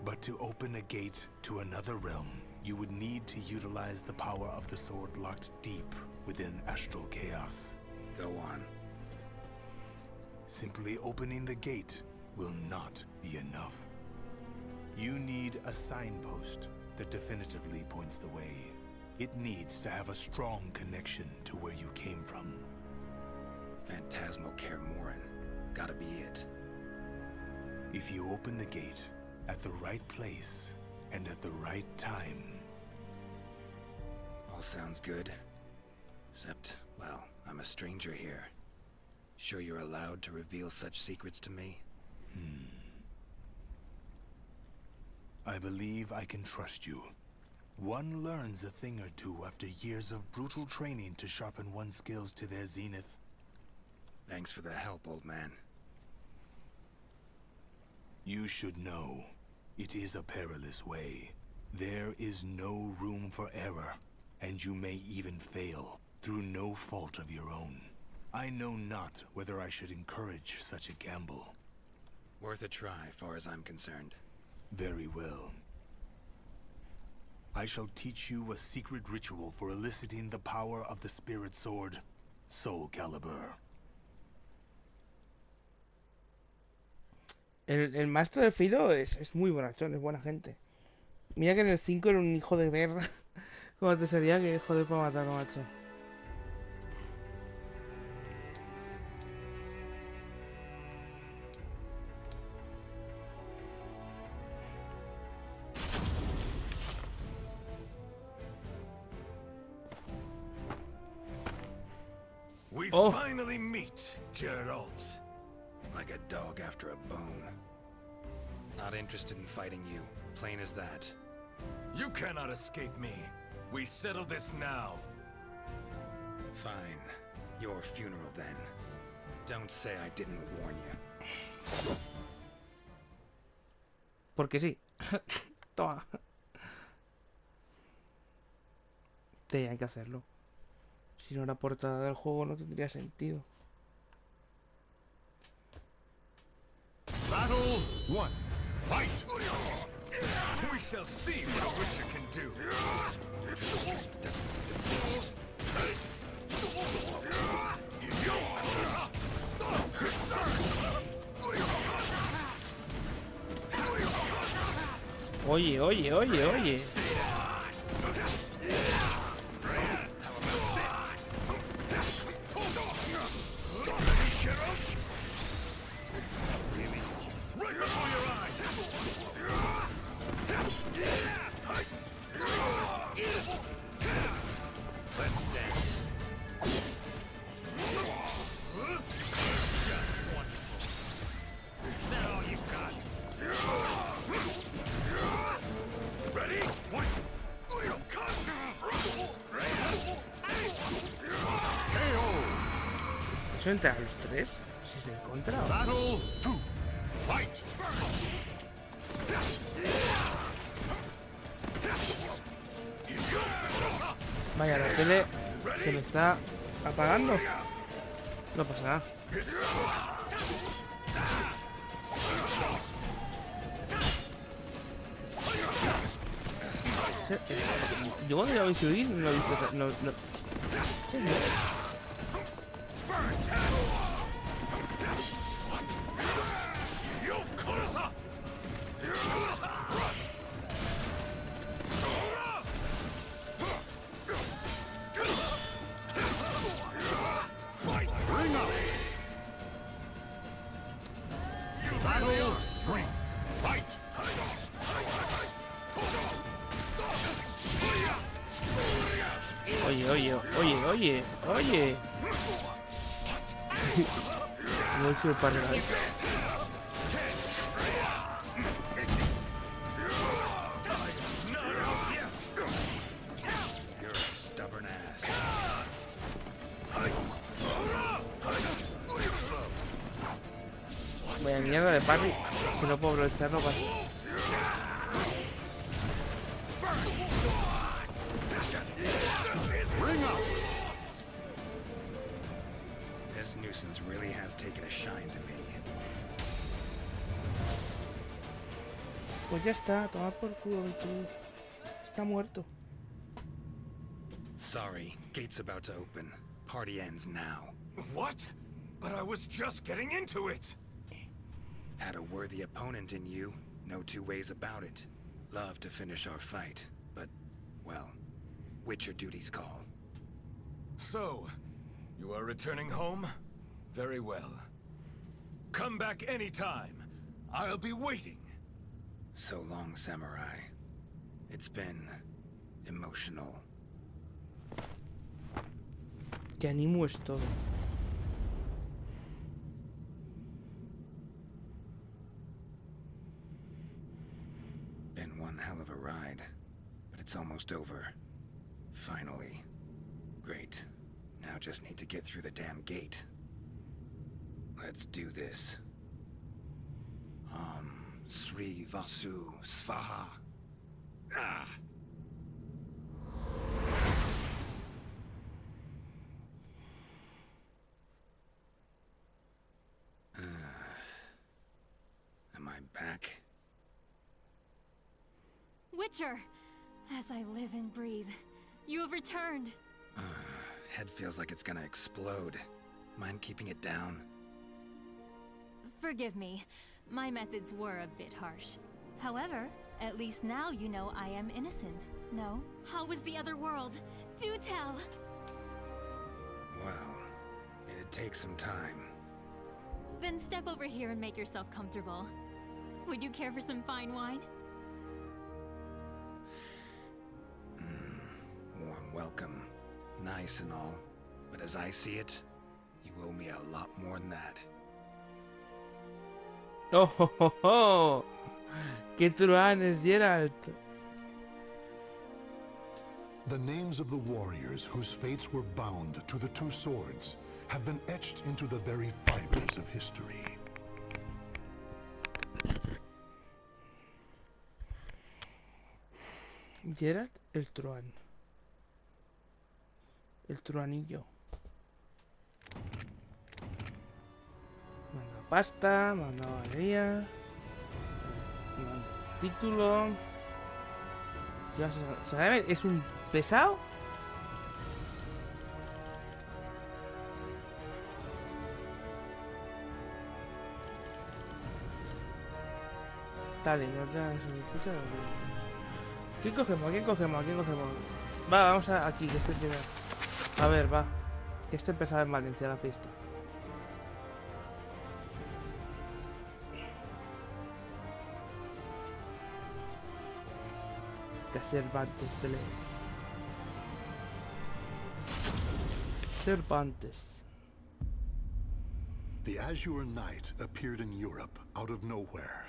But to open a gate to another realm, you would need to utilize the power of the sword locked deep within astral chaos. Go on. Simply opening the gate will not be enough. You need a signpost that definitively points the way. It needs to have a strong connection to where you came from. Phantasmal Kermoran. Gotta be it. If you open the gate at the right place and at the right time... All sounds good. Except, well, I'm a stranger here. Sure you're allowed to reveal such secrets to me? I believe I can trust you. One learns a thing or two after years of brutal training to sharpen one's skills to their zenith. Thanks for the help, old man. You should know, it is a perilous way. There is no room for error, and you may even fail, through no fault of your own. I know not whether I should encourage such a gamble. Worth a try, far as I'm concerned. Very well. I shall teach you a secret ritual for eliciting the power of the spirit sword, Soul Calibur. El maestro de Fido es muy bonachón, es buena gente. Mira que en el 5 era un hijo de guerra. Como te sería que joder para matarlo, macho. We Oh. finally meet, Geralt. Like a dog after a bone. Not interested in fighting you. Plain as that. You cannot escape me. We settle this now. Fine. Your funeral, then. Don't say I didn't warn you. Porque sí. Toma. Tenían que hacerlo. Si no, la portada del juego no tendría sentido. Battle 1. Fight! We shall see what a Witcher can do. Oye, oye, oye, oye. Let's dance. Just wonderful. Is that all you've got? Ready? One. ¿Eso entre los tres? Si se encontra. Battle 2. Fight! Vaya, la tele se me está apagando. No pasa nada. Yo cuando iba a subir no he visto esa... No. Sí, no. Oye. No he hecho el par de la vez. Vaya mierda de parry. Si no puedo aprovecharlo para... This nuisance really has taken a shine to me. Pues ya está, toma por culo y tú. Está muerto. Sorry, gate's about to open. Party ends now. What? But I was just getting into it! Had a worthy opponent in you, no two ways about it. Love to finish our fight, but, well, Witcher duties call. So, you are returning home? Very well. Come back anytime. I'll be waiting. So long, Samurai. It's been emotional. Que animo es todo. Been one hell of a ride, but it's almost over. Finally. Great. Now just need to get through the damn gate. Let's do this. Sri Vasu Svaha. Ah! Am I back? Witcher! As I live and breathe, you have returned. Head feels like it's gonna explode. Mind keeping it down? Forgive me. My methods were a bit harsh. However, at least now you know I am innocent. No? How was the other world? Do tell! Well, it'd take some time. Then step over here and make yourself comfortable. Would you care for some fine wine? Warm welcome. Nice and all. But as I see it, you owe me a lot more than that. ¡Oh, oh, oh, oh! ¡Qué truanes, Geralt! The names of the warriors whose fates were bound to the two swords have been etched into the very fibers of history. Geralt el truán. El truanillo. Manda pasta, manda valería. Manda título. ¿Sabes? ¿Es un pesado? Dale, no te ¿Qué cogemos? ¿Qué cogemos? ¿Qué cogemos? Va, vamos a aquí, que este primero. A ver, va. Que este empezaba en Valencia la fiesta. Que Cervantes de León. Cervantes. The Azure Knight appeared in Europe out of nowhere.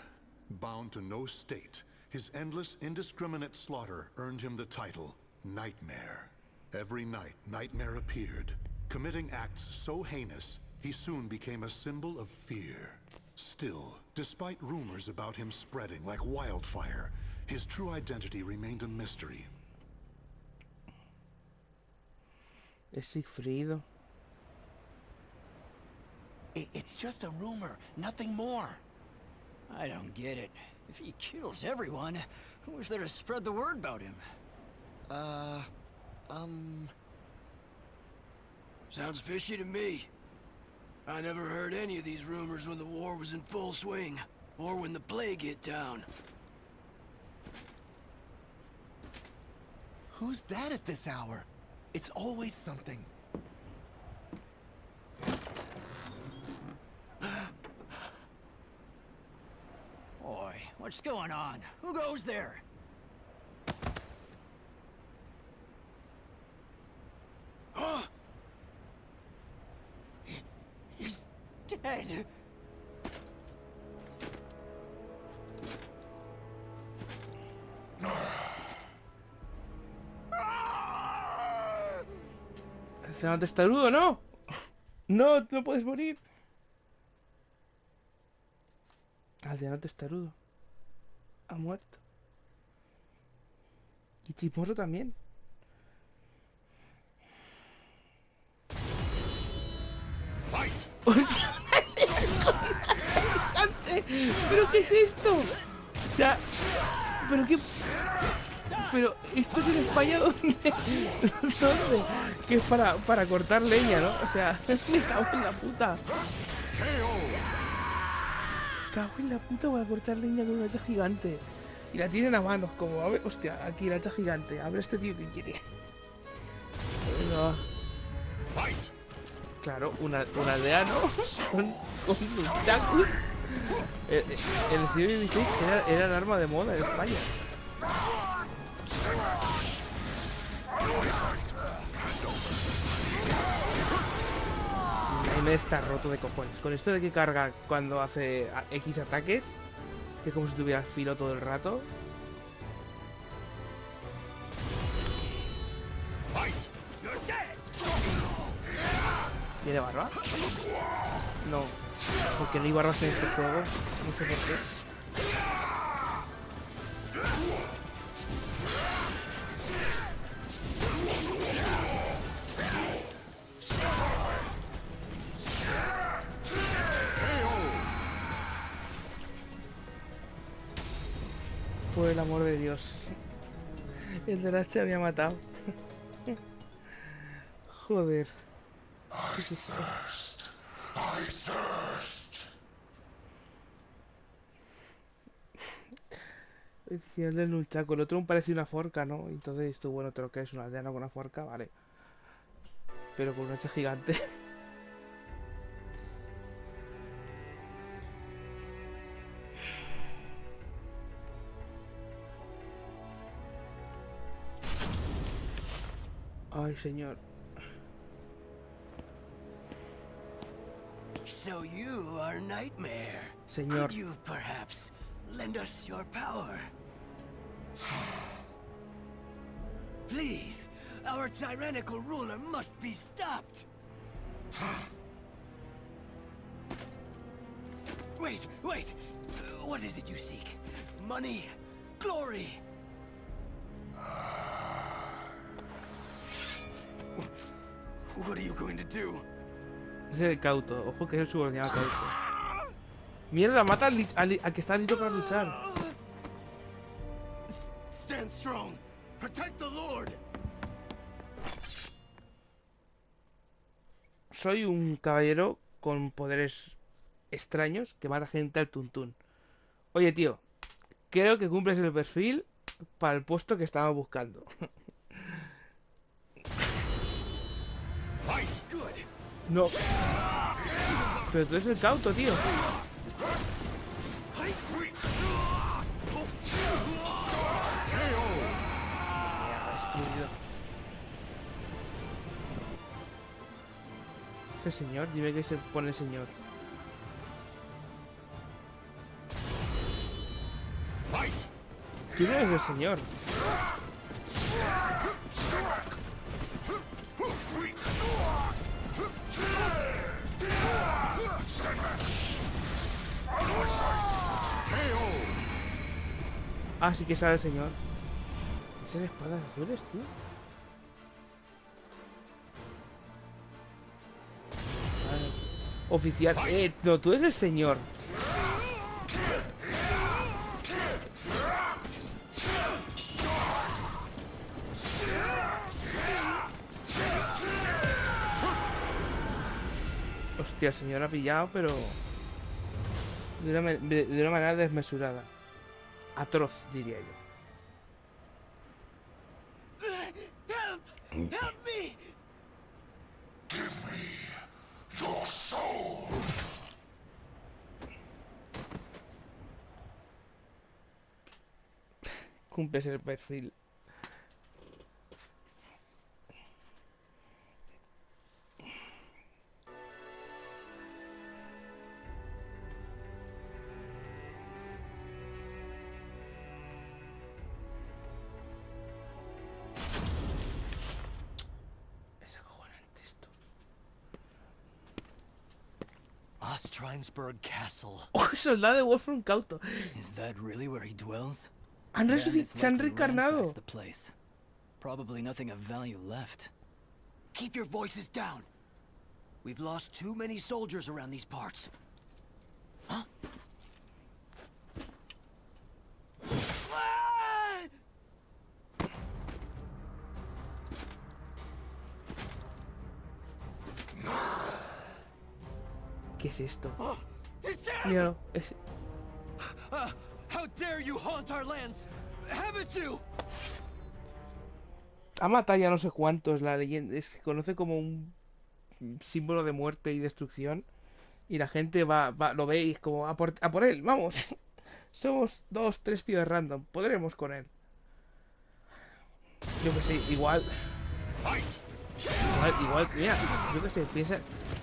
Bound to no state, his endless, indiscriminate slaughter earned him the title Nightmare. Every night, Nightmare appeared, committing acts so heinous, he soon became a symbol of fear. Still, despite rumors about him spreading like wildfire, his true identity remained a mystery. Es Sigfrido. It's just a rumor, nothing more. I don't get it. If he kills everyone, who's there to spread the word about him? Sounds fishy to me. I never heard any of these rumors when the war was in full swing, or when the plague hit town. Who's that at this hour? It's always something. Boy, what's going on? Who goes there? Huh? He's dead. Aldeano testarudo, no. No, no puedes morir. Aldeano testarudo. Ha muerto. Y chismoso también. ¿Pero qué es esto? O sea, ¿pero qué? Pero esto es en España, ¿dónde? ¿Dónde? Que es para cortar leña, ¿no? O sea, me cago en la puta. Cago en la puta para cortar leña con un hacha gigante. Y la tienen a manos, como, a ver, hostia, aquí el hacha gigante. A ver este tío que quiere. No. Claro, un aldeano con un chaco. El siglo XVI era el arma de moda en España. Y me está roto de cojones. Con esto de que carga cuando hace X ataques, que es como si tuviera el filo todo el rato. ¿Tiene barba? No, porque no hay barbas en este juego. No sé por qué. Por el amor de Dios. El de la H había matado. Joder. ¿Qué es esto? I thirst. El del nunchaku. El otro me parecía una forca, ¿no? Entonces tú, bueno, te lo crees, una aldeana con una forca, vale. Pero con un hacha gigante. Ay, señor. So you are Nightmare. Señor. Could you perhaps lend us your power? Please, our tyrannical ruler must be stopped. Wait. What is it you seek? Money? Glory? What are you going to do? Ese es el cauto. Ojo que es el subordinado cauto. Mierda, mata al que está listo para luchar. Stand strong. Protect the Lord. Soy un caballero con poderes extraños que mata gente al tuntún. Oye, tío, creo que cumples el perfil para el puesto que estaba buscando. No. Pero tú eres el cauto, tío. Ese señor, dime que se pone el señor. ¿Quién es el señor? Ah, sí que sale el señor. Esas espadas azules, tío. Vale. Oficial. No, tú eres el señor. Hostia, el señor ha pillado, pero... de una manera desmesurada. Atroz, diría yo. Help! Help me! Give me your soul. Cumples el perfil. Es acojonante esto. Ostrinesburg Castle. ¡Oh, soldado de Wolfram Cauto! Is that really where he dwells? Se han reencarnado. The place. Probably nothing of value left. Keep your voices down. We've lost too many soldiers around these parts. Huh? ¿Qué es esto? Oh, it's him! Míralo. Es... How dare you haunt our lands? Haven't you? Ha matado ya no sé cuántos. La leyenda se conoce como un símbolo de muerte y destrucción. Y la gente lo ve y es como a por él, vamos. Somos 2, 3 tíos random. Podremos con él. Yo que sé, igual, mira, yo que sé,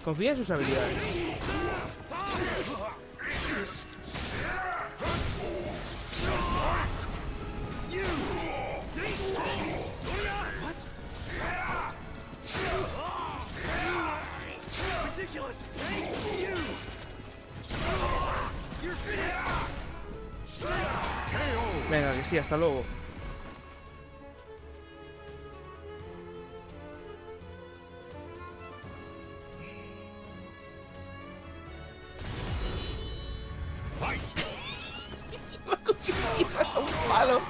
confía en sus habilidades. Venga, que sí, hasta luego. Un palo.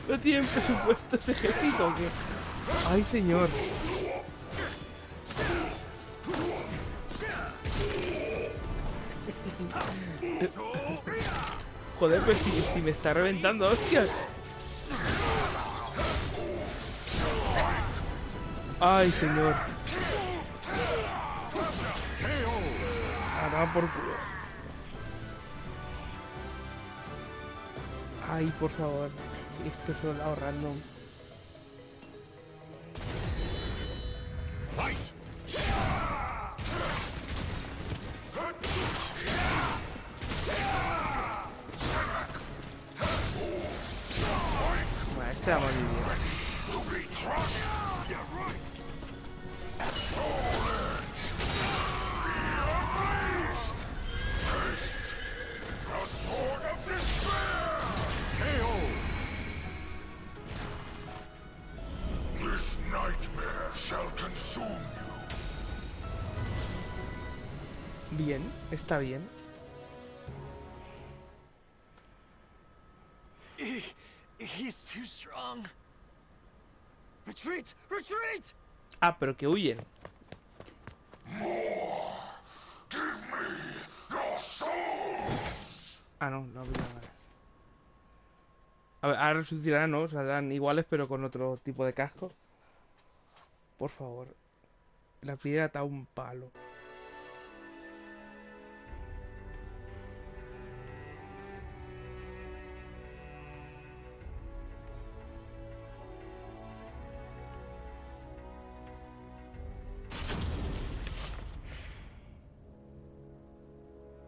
¿No tienen presupuesto ese ejército o qué? Ay, señor. Joder, pues si me está reventando, hostias. Ay, señor. A tomar por culo. Ay, por favor. Esto es un lado random. Bueno, este va muy bien. This nightmare shall consume you. Bien, está bien. He's too strong. Retreat! Retreat! Ah, pero que huyen. Ah, no, no había nada. A ver, ahora resucitarán, ¿no? Saldrán iguales, pero con otro tipo de casco. Por favor. La piedra está un palo.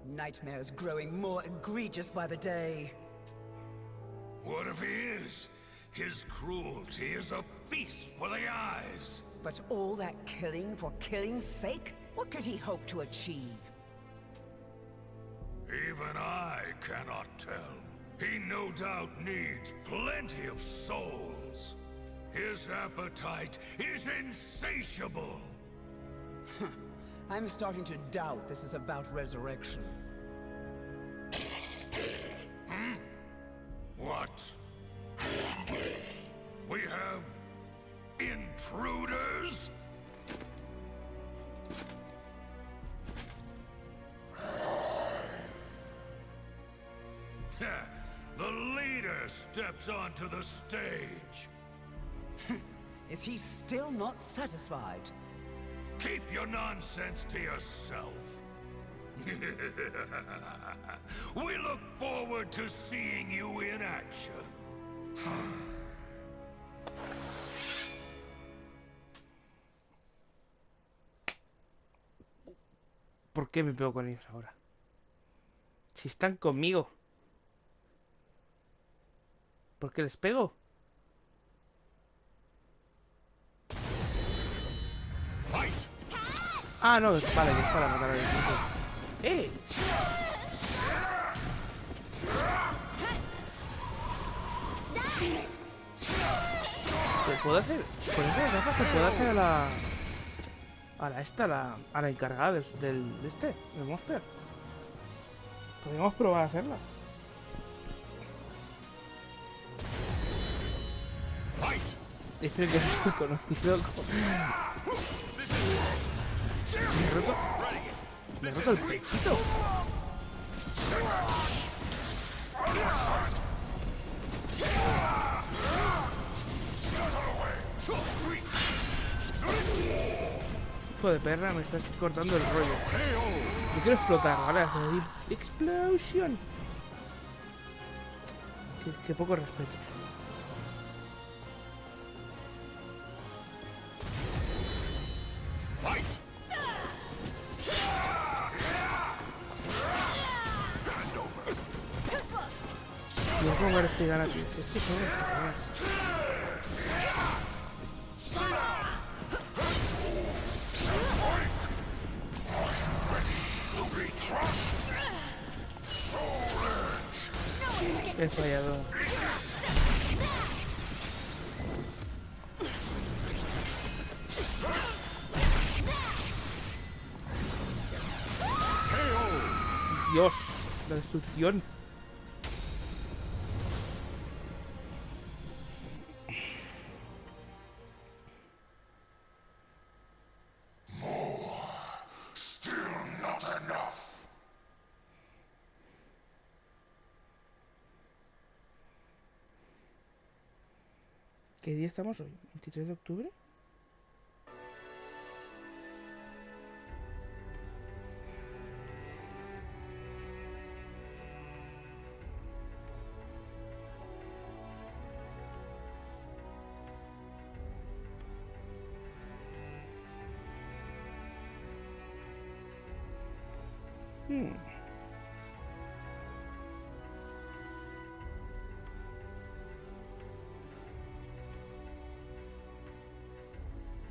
Nightmares growing more egregious by the day. What if he is? His cruelty is a feast for the eyes. But all that killing for killing's sake? What could he hope to achieve? Even I cannot tell. He no doubt needs plenty of souls. His appetite is insatiable. I'm starting to doubt this is about resurrection. What? We have intruders? The leader steps onto the stage. Is he still not satisfied? Keep your nonsense to yourself. We look forward to seeing you in action. ¿Por qué me pego con ellos ahora? Si están conmigo. ¿Por qué les pego? Ah, no, vale, es para matar a los tipos. ¡Eh! ¿Se puede hacer? Con esas gafas se puede hacer a la... A la encargada del monster. Podríamos probar a hacerla. Este es el que es muy conocido como... Me he roto el pechito. Hijo de perra, me estás cortando el rollo. Yo quiero explotar, ¿vale? O sea, decir, ¡explosión! Qué poco respeto. No puedo jugar este gana, tío. Si es que son los cabrones. He fallado. Dios, la destrucción. ¿Qué día estamos hoy? ¿23 de octubre?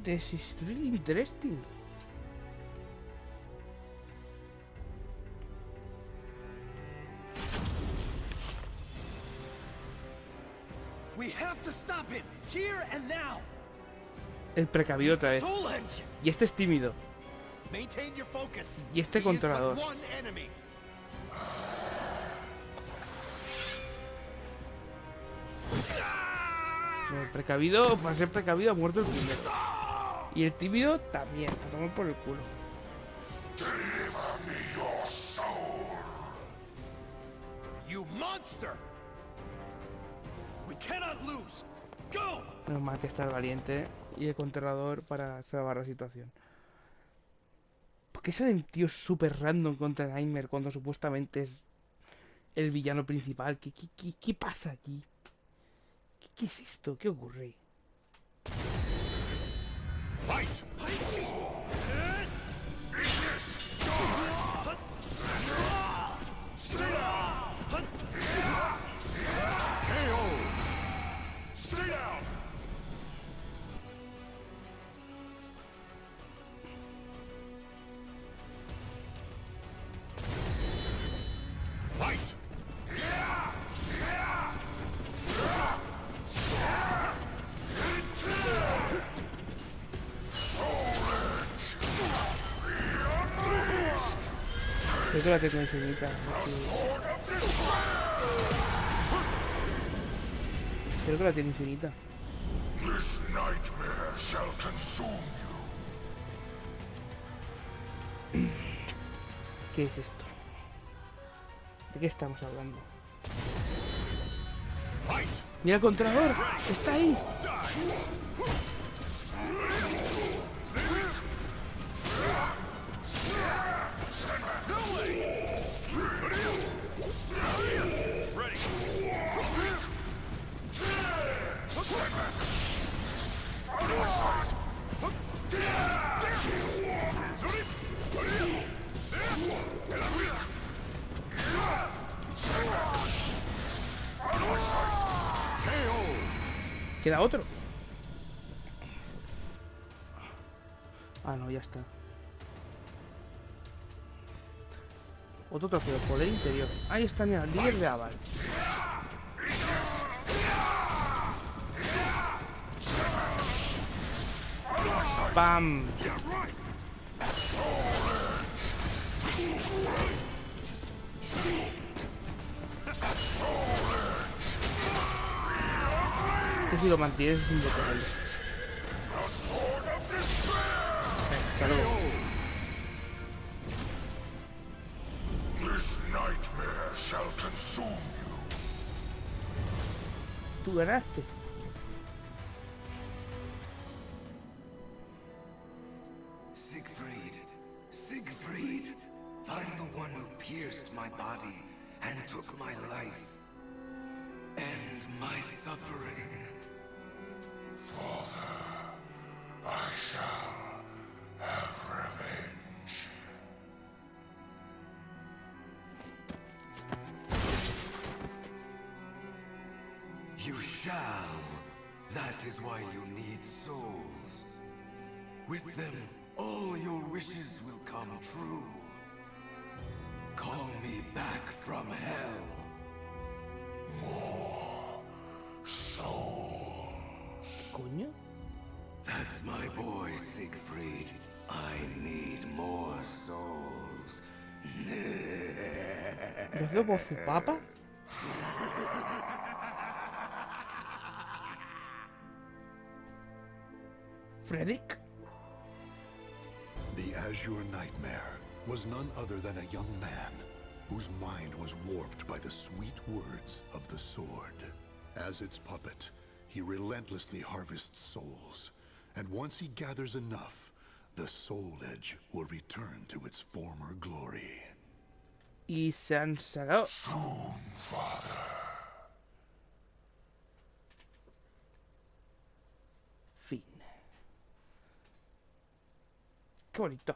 This is really interesting. We have to stop it here and now. El precavido otra vez. Y este es tímido. Maintain your focus. Y este controlador. No, el precavido, para ser precavido, ha muerto el primero. Y el tímido también, a tomar por el culo. You monster. We cannot lose. Go. Menos mal que está el valiente y el controlador para salvar la situación. ¿Por qué salen tíos súper random contra Nightmare cuando supuestamente es el villano principal? ¿Qué pasa aquí? ¿Qué es esto? ¿Qué ocurre? Creo que la tengo infinita. Creo que la tiene infinita. This nightmare shall consume you. ¿Qué es esto? ¿De qué estamos hablando? ¡Mira el controlador! ¡Está ahí! Queda otro. Ah, no, ya está. Otro trofeo, poder interior. Ahí está, mira, el líder de Aval. ¡Bam! Que si lo mantienes es indetenible. Hasta luego. This nightmare shall consume you. Tú ganaste. Siegfried, Siegfried, I'm the one who pierced my body and took my life. End my suffering. Father, I shall have revenge. You shall. That is why you need souls. With them, all your wishes will come true. Call me back from hell. More souls. ¿Coño? That's my boy, Siegfried. I need more souls. ¿Lo hace por su papa? Frederick? The Azure Nightmare was none other than a young man whose mind was warped by the sweet words of the sword. As its puppet, he relentlessly harvests souls, and once he gathers enough, the Soul Edge will return to its former glory. Y se han sacado. Soon, Father. Fin. Qué bonito.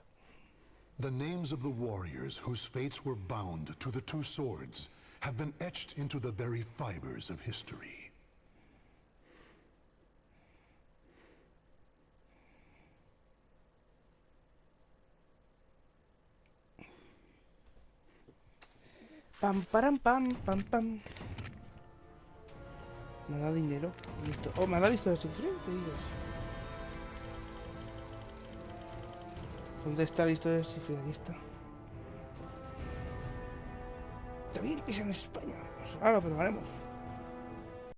The names of the warriors whose fates were bound to the two swords have been etched into the very fibers of history. Pam, param, pam, pam, pam. Me da dinero. Listo. Oh, me da listo de Siegfried, ¿qué dices? ¿Dónde está listo de Siegfried? Aquí está. También pisan en España. Pues ahora lo probaremos.